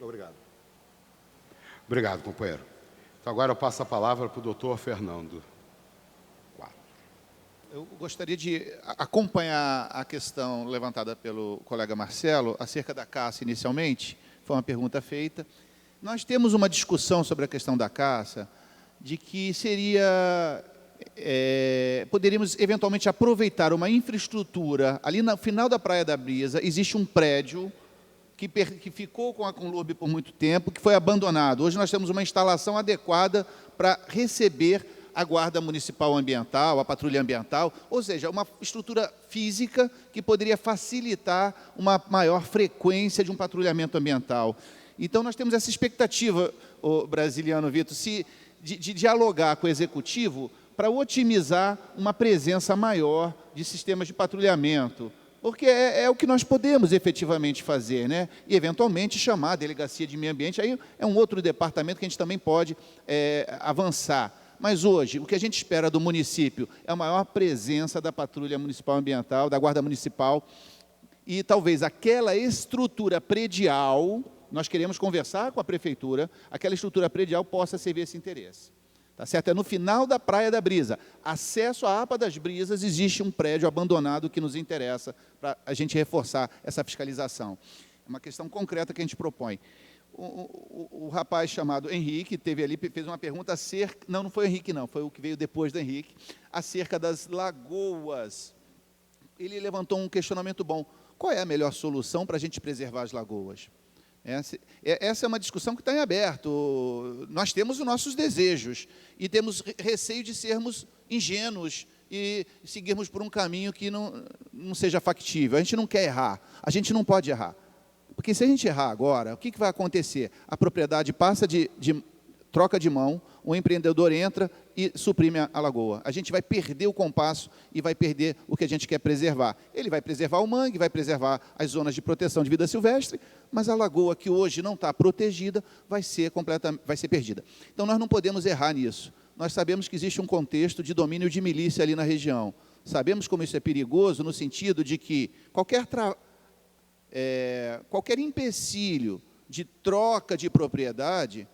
Obrigado. Obrigado, companheiro. Então, agora eu passo a palavra para o doutor Fernando. Eu gostaria de acompanhar a questão levantada pelo colega Marcelo, acerca da caça inicialmente, foi uma pergunta feita. Nós temos uma discussão sobre a questão da caça, de que poderíamos eventualmente aproveitar uma infraestrutura, ali no final da Praia da Brisa, existe um prédio que ficou com a Conlurb por muito tempo, que foi abandonado. Hoje nós temos uma instalação adequada para receber a Guarda Municipal Ambiental, a Patrulha Ambiental, ou seja, uma estrutura física que poderia facilitar uma maior frequência de um patrulhamento ambiental. Então, nós temos essa expectativa, Brasiliano Vitor, de dialogar com o Executivo para otimizar uma presença maior de sistemas de patrulhamento, porque é o que nós podemos efetivamente fazer, né? E, eventualmente, chamar a Delegacia de Meio Ambiente, aí é um outro departamento que a gente também pode avançar. Mas, hoje, o que a gente espera do município é a maior presença da Patrulha Municipal Ambiental, da Guarda Municipal, e talvez aquela estrutura predial, nós queremos conversar com a Prefeitura, aquela estrutura predial possa servir esse interesse. Tá certo? É no final da Praia da Brisa. Acesso à APA das Brisas, existe um prédio abandonado que nos interessa para a gente reforçar essa fiscalização. É uma questão concreta que a gente propõe. O rapaz chamado Henrique teve ali, fez uma pergunta acerca... Não foi o Henrique, não, foi o que veio depois do Henrique, acerca das lagoas. Ele levantou um questionamento bom. Qual é a melhor solução para a gente preservar as lagoas? Essa é uma discussão que está em aberto. Nós temos os nossos desejos e temos receio de sermos ingênuos e seguirmos por um caminho que não seja factível. A gente não quer errar, a gente não pode errar. Porque se a gente errar agora, o que vai acontecer? A propriedade passa troca de mão, o empreendedor entra e suprime a lagoa. A gente vai perder o compasso e vai perder o que a gente quer preservar. Ele vai preservar o mangue, vai preservar as zonas de proteção de vida silvestre, mas a lagoa que hoje não está protegida vai ser perdida. Então, nós não podemos errar nisso. Nós sabemos que existe um contexto de domínio de milícia ali na região. Sabemos como isso é perigoso no sentido de que qualquer empecilho de troca de propriedade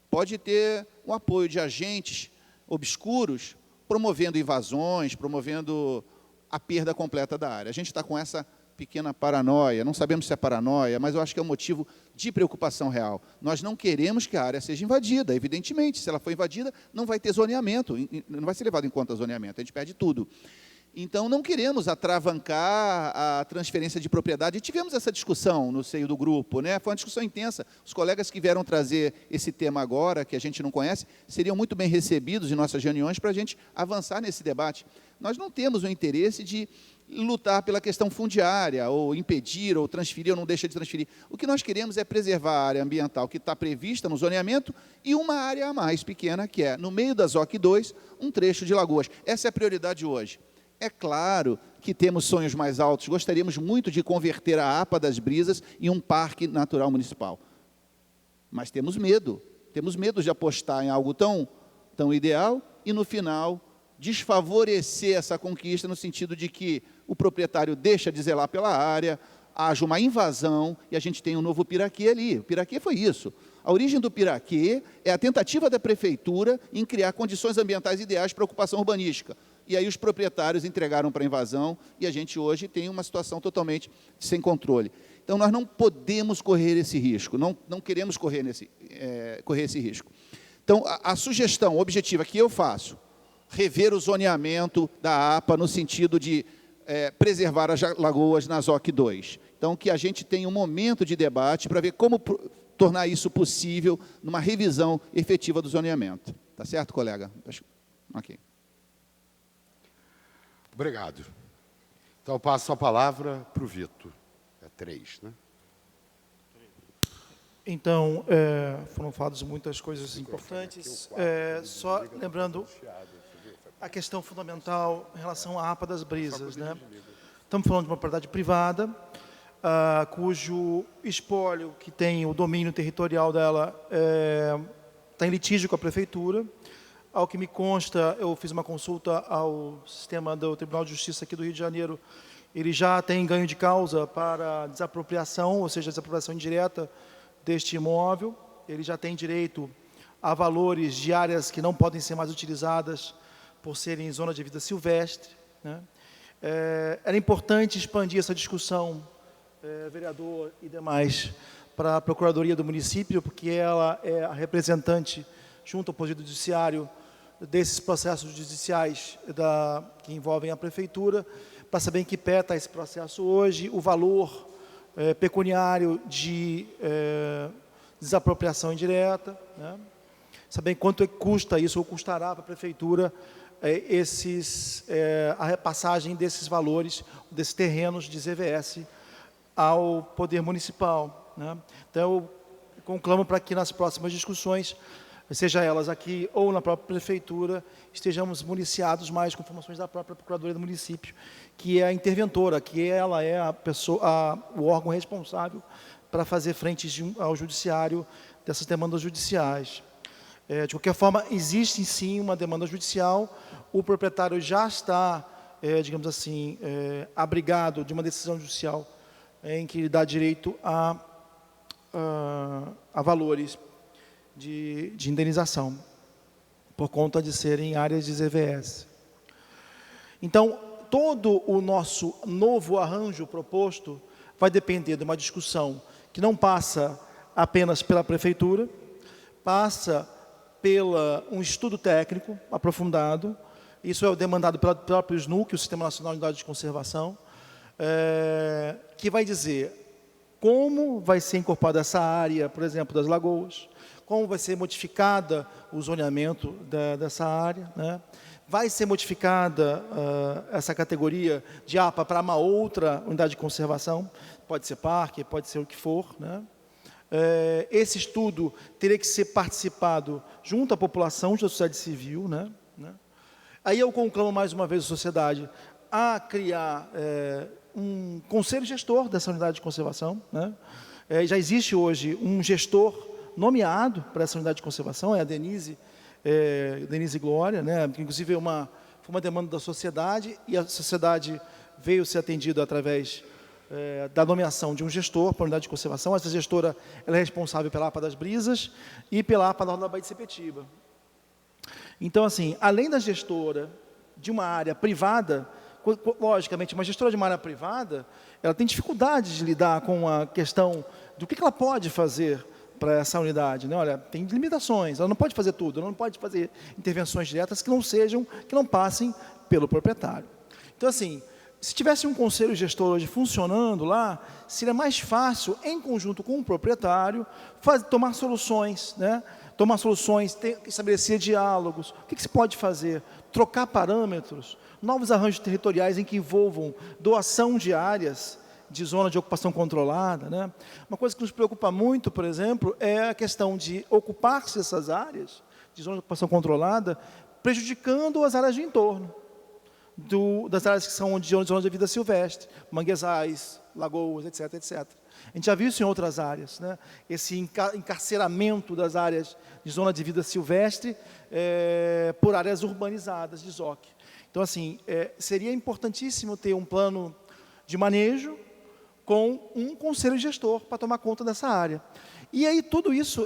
pode ter o apoio de agentes obscuros promovendo invasões, promovendo a perda completa da área. A gente está com essa pequena paranoia, não sabemos se é paranoia, mas eu acho que é um motivo de preocupação real. Nós não queremos que a área seja invadida, evidentemente. Se ela for invadida, não vai ter zoneamento, não vai ser levado em conta zoneamento, a gente perde tudo. Então, não queremos atravancar a transferência de propriedade. E tivemos essa discussão no seio do grupo, né? Foi uma discussão intensa. Os colegas que vieram trazer esse tema agora, que a gente não conhece, seriam muito bem recebidos em nossas reuniões para a gente avançar nesse debate. Nós não temos o interesse de lutar pela questão fundiária, ou impedir, ou transferir, ou não deixa de transferir. O que nós queremos é preservar a área ambiental que está prevista no zoneamento e uma área a mais pequena, que é, no meio da ZOC 2, um trecho de lagoas. Essa é a prioridade hoje. É claro que temos sonhos mais altos, gostaríamos muito de converter a APA das Brisas em um parque natural municipal. Mas temos medo de apostar em algo tão ideal e, no final, desfavorecer essa conquista no sentido de que o proprietário deixa de zelar pela área, haja uma invasão e a gente tem um novo Piraquê ali. O Piraquê foi isso. A origem do Piraquê é a tentativa da prefeitura em criar condições ambientais ideais para a ocupação urbanística. E aí os proprietários entregaram para a invasão e a gente hoje tem uma situação totalmente sem controle. Então, nós não podemos correr esse risco, não queremos correr esse risco. Então, a sugestão objetiva que eu faço, rever o zoneamento da APA no sentido de preservar as lagoas na ZOC 2. Então, que a gente tenha um momento de debate para ver como tornar isso possível numa revisão efetiva do zoneamento. Tá certo, colega? Ok. Obrigado. Então, passo a palavra para o Vitor. É 3, né? Então, foram faladas muitas coisas importantes. Só lembrando a questão fundamental em relação à APA das Brisas, né? Estamos falando de uma propriedade privada, cujo espólio, que tem o domínio territorial dela, está em litígio com a prefeitura. Ao que me consta, eu fiz uma consulta ao sistema do Tribunal de Justiça aqui do Rio de Janeiro, ele já tem ganho de causa para desapropriação, ou seja, desapropriação indireta deste imóvel, ele já tem direito a valores de áreas que não podem ser mais utilizadas por serem zona de vida silvestre, né? Era importante expandir essa discussão, vereador e demais, para a Procuradoria do Município, porque ela é a representante, junto ao Poder Judiciário, desses processos judiciais que envolvem a Prefeitura, para saber em que pé está esse processo hoje, o valor pecuniário de desapropriação indireta, né? saber quanto é que custa isso, ou custará para a Prefeitura a repassagem desses valores, desses terrenos de ZVS ao Poder Municipal, né? Então, eu conclamo para que nas próximas discussões, seja elas aqui ou na própria Prefeitura, estejamos municiados mais com informações da própria Procuradoria do município, que é a interventora, que ela é o órgão responsável para fazer frente ao judiciário dessas demandas judiciais. De qualquer forma, existe sim uma demanda judicial, o proprietário já está, digamos assim, abrigado de uma decisão judicial em que lhe dá direito a valores de indenização, por conta de serem áreas de ZVS. Então, todo o nosso novo arranjo proposto vai depender de uma discussão que não passa apenas pela Prefeitura, passa um estudo técnico aprofundado, isso é demandado pelo próprio SNU, que é o Sistema Nacional de Unidades de Conservação, que vai dizer como vai ser incorporada essa área, por exemplo, das lagoas, como vai ser modificada o zoneamento dessa área, né? Vai ser modificada essa categoria de APA para uma outra unidade de conservação, pode ser parque, pode ser o que for, né? Esse estudo teria que ser participado junto à população, junto à sociedade civil, né? Aí eu conclamo mais uma vez a sociedade a criar um conselho gestor dessa unidade de conservação, né? Já existe hoje um gestor nomeado para essa unidade de conservação, é a Denise Glória, né? Que inclusive foi uma demanda da sociedade, e a sociedade veio ser atendida através da nomeação de um gestor para a unidade de conservação. Essa gestora ela é responsável pela APA das Brisas e pela APA da Orla da Baía de Sepetiba. Então, assim, além da gestora de uma área privada, logicamente, uma gestora de uma área privada, ela tem dificuldade de lidar com a questão do que ela pode fazer para essa unidade, né? Olha, tem limitações, ela não pode fazer tudo, ela não pode fazer intervenções diretas que não passem pelo proprietário. Então, assim, se tivesse um conselho gestor hoje funcionando lá, seria mais fácil, em conjunto com o proprietário, tomar soluções, né? Tomar soluções, estabelecer diálogos. O que se pode fazer? Trocar parâmetros, novos arranjos territoriais em que envolvam doação de áreas de zona de ocupação controlada, né? Uma coisa que nos preocupa muito, por exemplo, é a questão de ocupar-se essas áreas de zona de ocupação controlada, prejudicando as áreas de entorno, das áreas que são de zona de vida silvestre, manguezais, lagoas, etc, etc. A gente já viu isso em outras áreas, né? Esse encarceramento das áreas de zona de vida silvestre por áreas urbanizadas de ZOC. Então, assim, seria importantíssimo ter um plano de manejo com um conselho gestor para tomar conta dessa área. E aí tudo isso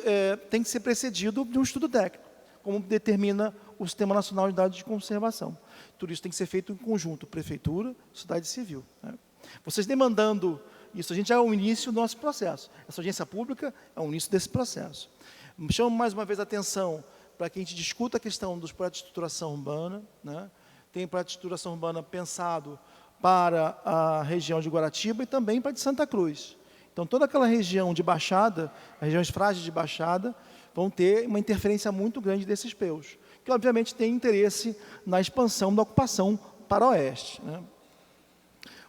tem que ser precedido de um estudo técnico, como determina o Sistema Nacional de Unidades de Conservação. Tudo isso tem que ser feito em conjunto, Prefeitura, Sociedade Civil, né? Vocês demandando isso, a gente já é o início do nosso processo. Essa audiência pública é o início desse processo. Chamo mais uma vez a atenção para que a gente discuta a questão dos projetos de estruturação urbana, né? Tem projeto de estruturação urbana pensado para a região de Guaratiba e também para a de Santa Cruz. Então, toda aquela região de baixada, as regiões frágeis de baixada, vão ter uma interferência muito grande desses PEUs, que obviamente tem interesse na expansão da ocupação para o oeste, né?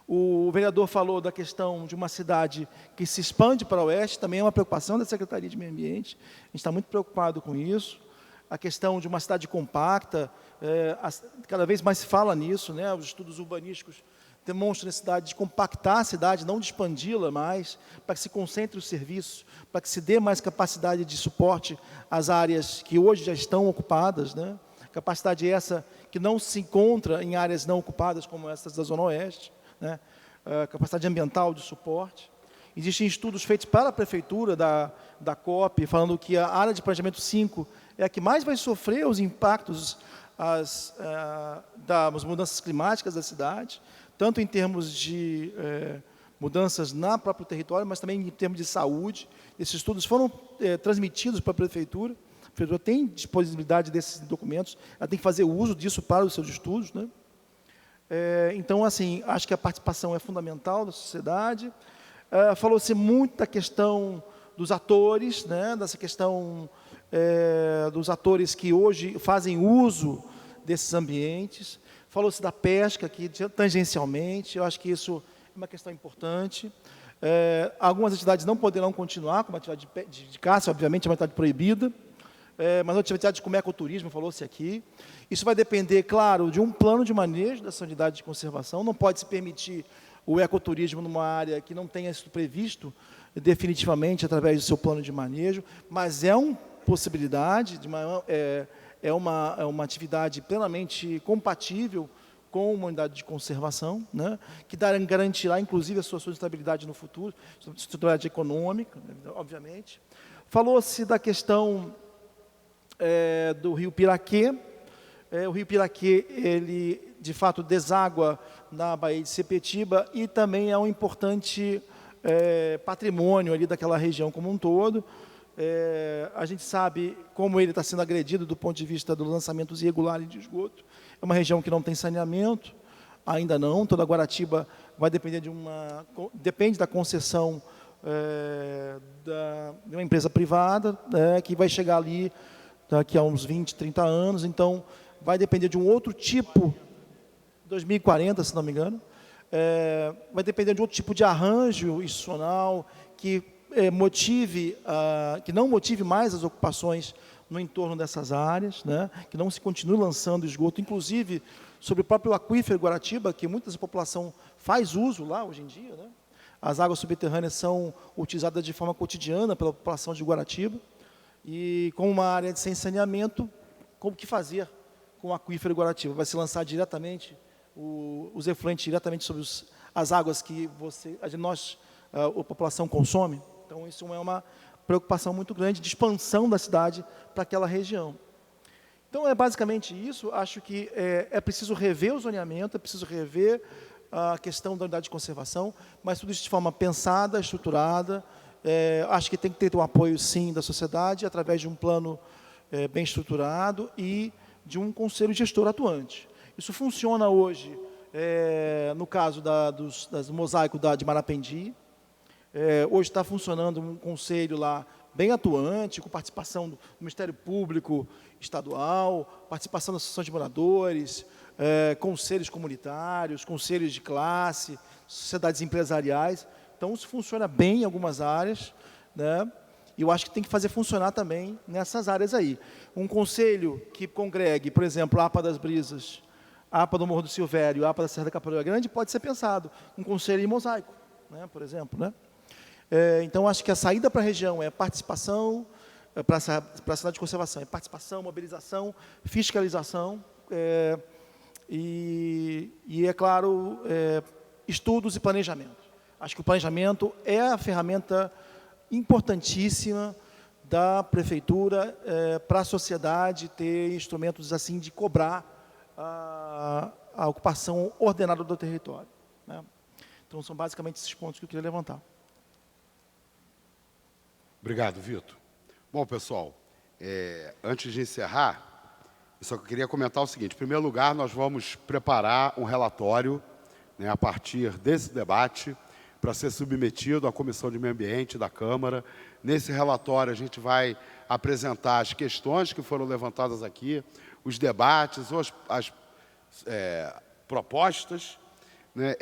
O vereador falou da questão de uma cidade que se expande para o oeste, também é uma preocupação da Secretaria de Meio Ambiente, a gente está muito preocupado com isso. A questão de uma cidade compacta, cada vez mais se fala nisso, né? Os estudos urbanísticos demonstram a necessidade de compactar a cidade, não de expandi-la mais, para que se concentre os serviços, para que se dê mais capacidade de suporte às áreas que hoje já estão ocupadas, né? Capacidade essa que não se encontra em áreas não ocupadas, como essas da Zona Oeste, né? Capacidade ambiental de suporte. Existem estudos feitos para a Prefeitura, da COP, falando que a área de planejamento 5 é a que mais vai sofrer os impactos das mudanças climáticas da cidade, tanto em termos de mudanças no próprio território, mas também em termos de saúde. Esses estudos foram transmitidos para a Prefeitura. A Prefeitura tem disponibilidade desses documentos, ela tem que fazer uso disso para os seus estudos, né? Então, assim, acho que a participação é fundamental da sociedade. Falou-se muito da questão dos atores, né? Dessa questão dos atores que hoje fazem uso desses ambientes. Falou-se da pesca aqui, tangencialmente, eu acho que isso é uma questão importante. Algumas atividades não poderão continuar, como a atividade de caça, obviamente, é uma atividade proibida, mas a atividade como ecoturismo, falou-se aqui. Isso vai depender, claro, de um plano de manejo dessa unidade de conservação. Não pode se permitir o ecoturismo numa área que não tenha sido previsto definitivamente através do seu plano de manejo, mas é uma possibilidade, é uma atividade plenamente compatível com uma unidade de conservação, né, que garantirá, inclusive, a sua sustentabilidade no futuro, sustentabilidade econômica, obviamente. Falou-se da questão do rio Piraquê. O rio Piraquê, ele, de fato, deságua na Baía de Sepetiba e também é um importante patrimônio ali daquela região como um todo. A gente sabe como ele está sendo agredido do ponto de vista dos lançamentos irregulares de esgoto. É uma região que não tem saneamento, ainda não. Toda Guaratiba vai depender depende da concessão de uma empresa privada, que vai chegar ali daqui a uns 20, 30 anos. Então, vai depender de um outro tipo, 2040, se não me engano, vai depender de outro tipo de arranjo institucional que que não motive mais as ocupações no entorno dessas áreas, né? Que não se continue lançando esgoto, inclusive sobre o próprio aquífero Guaratiba, que muita população faz uso lá hoje em dia, né? As águas subterrâneas são utilizadas de forma cotidiana pela população de Guaratiba, e como uma área sem saneamento, como que fazer com o aquífero Guaratiba? Vai se lançar diretamente os efluentes diretamente sobre as águas que a população consome? Então, isso é uma preocupação muito grande de expansão da cidade para aquela região. Então, é basicamente isso. Acho que é preciso rever o zoneamento, é preciso rever a questão da unidade de conservação, mas tudo isso de forma pensada, estruturada. Acho que tem que ter um apoio, sim, da sociedade, através de um plano bem estruturado e de um conselho gestor atuante. Isso funciona hoje, no caso das mosaicos de Marapendi. Hoje está funcionando um conselho lá bem atuante, com participação do Ministério Público Estadual, participação da Associação de Moradores, conselhos comunitários, conselhos de classe, sociedades empresariais. Então, isso funciona bem em algumas áreas, né? E eu acho que tem que fazer funcionar também nessas áreas aí. Um conselho que congregue, por exemplo, a APA das Brisas, a APA do Morro do Silvério, a APA da Serra da Capoeira Grande, pode ser pensado um conselho em mosaico, né, por exemplo, né? Então, acho que a saída para a região é participação, para a cidade de conservação, é participação, mobilização, fiscalização, é claro, estudos e planejamento. Acho que o planejamento é a ferramenta importantíssima da prefeitura para a sociedade ter instrumentos assim de cobrar a ocupação ordenada do território, né? Então, são basicamente esses pontos que eu queria levantar. Obrigado, Vitor. Bom, pessoal, antes de encerrar, eu só queria comentar o seguinte. Em primeiro lugar, nós vamos preparar um relatório, né, a partir desse debate, para ser submetido à Comissão de Meio Ambiente da Câmara. Nesse relatório, a gente vai apresentar as questões que foram levantadas aqui, os debates, as propostas, né?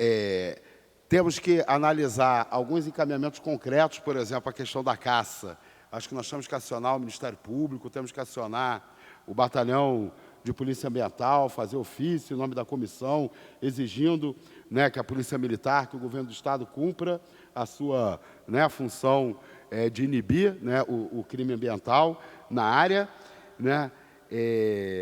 Temos que analisar alguns encaminhamentos concretos, por exemplo, a questão da caça. Acho que nós temos que acionar o Ministério Público, temos que acionar o Batalhão de Polícia Ambiental, fazer ofício em nome da comissão, exigindo, né, que a Polícia Militar, que o Governo do Estado cumpra a sua, né, função de inibir, né, o crime ambiental na área, né?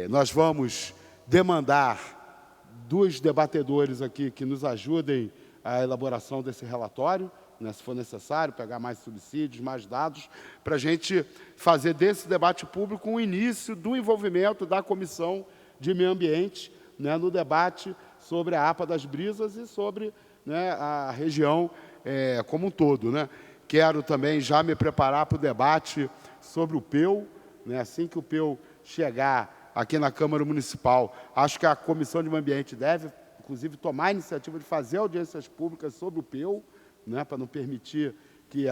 Nós vamos demandar dos debatedores aqui que nos ajudem a elaboração desse relatório, né, se for necessário, pegar mais subsídios, mais dados, para a gente fazer desse debate público um início do envolvimento da Comissão de Meio Ambiente, né, no debate sobre a APA das Brisas e sobre, né, a região como um todo, né? Quero também já me preparar para o debate sobre o PEU, né, assim que o PEU chegar aqui na Câmara Municipal. Acho que a Comissão de Meio Ambiente deve, inclusive, tomar a iniciativa de fazer audiências públicas sobre o PEU, né, para não permitir que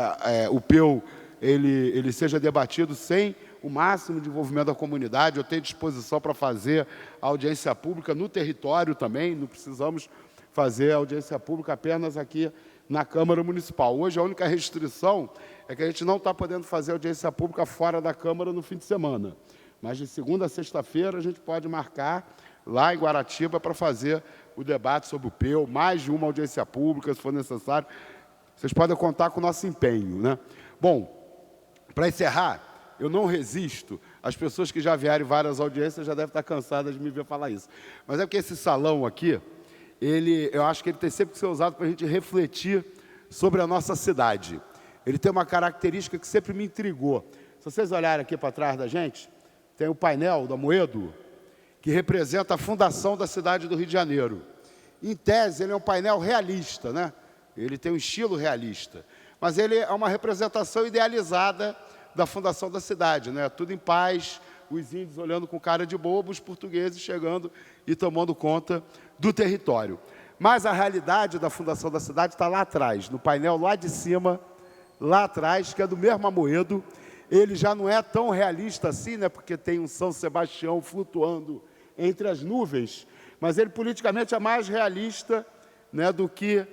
o PEU ele seja debatido sem o máximo de envolvimento da comunidade. Eu tenho disposição para fazer audiência pública no território também, não precisamos fazer audiência pública apenas aqui na Câmara Municipal. Hoje, a única restrição é que a gente não está podendo fazer audiência pública fora da Câmara no fim de semana. Mas de segunda a sexta-feira a gente pode marcar lá em Guaratiba para fazer o debate sobre o PEU, mais de uma audiência pública, se for necessário. Vocês podem contar com o nosso empenho, né? Bom, para encerrar, eu não resisto. As pessoas que já vieram em várias audiências já devem estar cansadas de me ver falar isso. Mas é porque esse salão aqui, eu acho que ele tem sempre que ser usado para a gente refletir sobre a nossa cidade. Ele tem uma característica que sempre me intrigou. Se vocês olharem aqui para trás da gente, tem o painel da Moedo, que representa a fundação da cidade do Rio de Janeiro. Em tese, ele é um painel realista, né? Ele tem um estilo realista, mas ele é uma representação idealizada da fundação da cidade, né? Tudo em paz, os índios olhando com cara de bobo, os portugueses chegando e tomando conta do território. Mas a realidade da fundação da cidade está lá atrás, no painel lá de cima, lá atrás, que é do mesmo Amoedo. Ele já não é tão realista assim, né? Porque tem um São Sebastião flutuando entre as nuvens, mas ele politicamente é mais realista, né, do que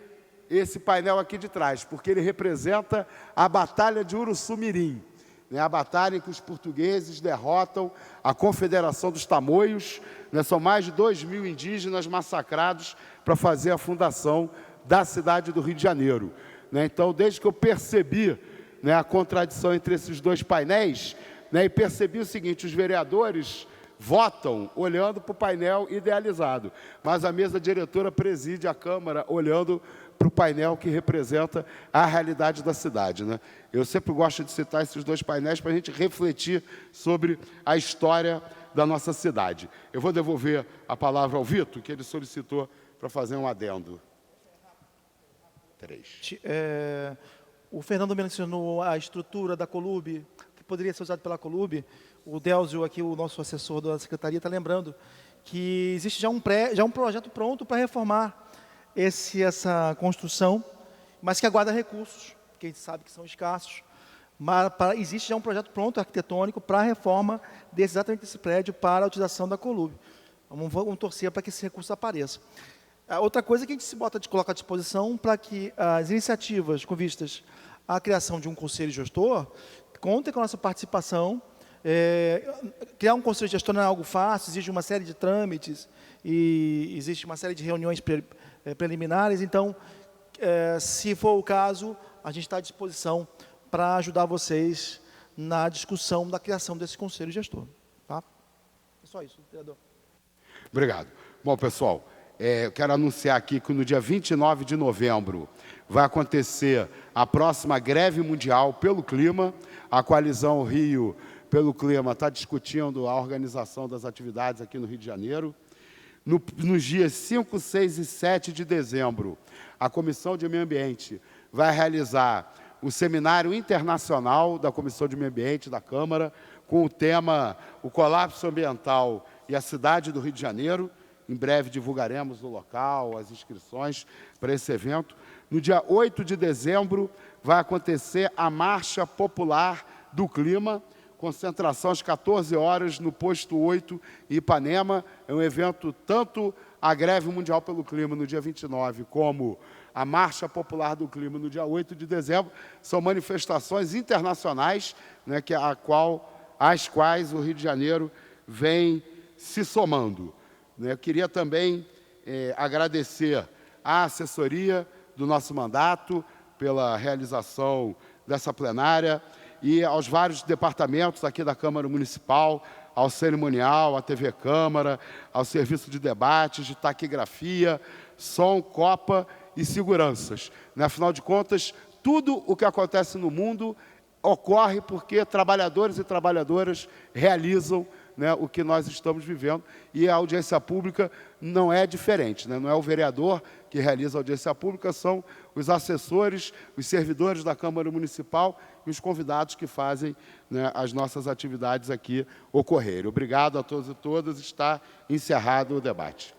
esse painel aqui de trás, porque ele representa a Batalha de Uruçumirim, né, a batalha em que os portugueses derrotam a Confederação dos Tamoios, né, são mais de 2.000 indígenas massacrados para fazer a fundação da cidade do Rio de Janeiro, né? Então, desde que eu percebi, né, a contradição entre esses dois painéis, né, e percebi o seguinte: os vereadores votam olhando para o painel idealizado, mas a mesa diretora preside a Câmara olhando para o painel que representa a realidade da cidade, né? Eu sempre gosto de citar esses dois painéis para a gente refletir sobre a história da nossa cidade. Eu vou devolver a palavra ao Vitor, que ele solicitou para fazer um adendo. 3. O Fernando mencionou a estrutura da Colub, que poderia ser usada pela Colub. O Délzio, aqui, o nosso assessor da Secretaria, está lembrando que existe já um projeto pronto para reformar essa construção, mas que aguarda recursos, que a gente sabe que são escassos. Mas existe já um projeto pronto, arquitetônico, para a reforma exatamente desse prédio para a utilização da Colub. Vamos torcer para que esse recurso apareça. Outra coisa que a gente coloca à disposição para que as iniciativas com vistas à criação de um conselho gestor contem com a nossa participação. Criar um conselho gestor não é algo fácil, exige uma série de trâmites e existe uma série de reuniões preliminares. Então, se for o caso, a gente está à disposição para ajudar vocês na discussão da criação desse conselho gestor. Tá? É só isso, vereador. Obrigado. Bom, pessoal, eu quero anunciar aqui que no dia 29 de novembro vai acontecer a próxima greve mundial pelo clima. A Coalizão Rio pelo Clima está discutindo a organização das atividades aqui no Rio de Janeiro. Nos dias 5, 6 e 7 de dezembro, a Comissão de Meio Ambiente vai realizar o Seminário Internacional da Comissão de Meio Ambiente da Câmara, com o tema O Colapso Ambiental e a Cidade do Rio de Janeiro. Em breve divulgaremos o local, as inscrições para esse evento. No dia 8 de dezembro, vai acontecer a Marcha Popular do Clima, concentração às 14 horas no Posto 8, em Ipanema. É um evento, tanto a Greve Mundial pelo Clima, no dia 29, como a Marcha Popular do Clima, no dia 8 de dezembro, são manifestações internacionais, né, às quais o Rio de Janeiro vem se somando. Eu queria também agradecer à assessoria do nosso mandato pela realização dessa plenária e aos vários departamentos aqui da Câmara Municipal, ao cerimonial, à TV Câmara, ao serviço de debates, de taquigrafia, som, copa e seguranças. Afinal de contas, tudo o que acontece no mundo ocorre porque trabalhadores e trabalhadoras realizam, né, o que nós estamos vivendo, e a audiência pública não é diferente, né? Não é o vereador que realiza a audiência pública, são os assessores, os servidores da Câmara Municipal e os convidados que fazem, né, as nossas atividades aqui ocorrerem. Obrigado a todos e todas, está encerrado o debate.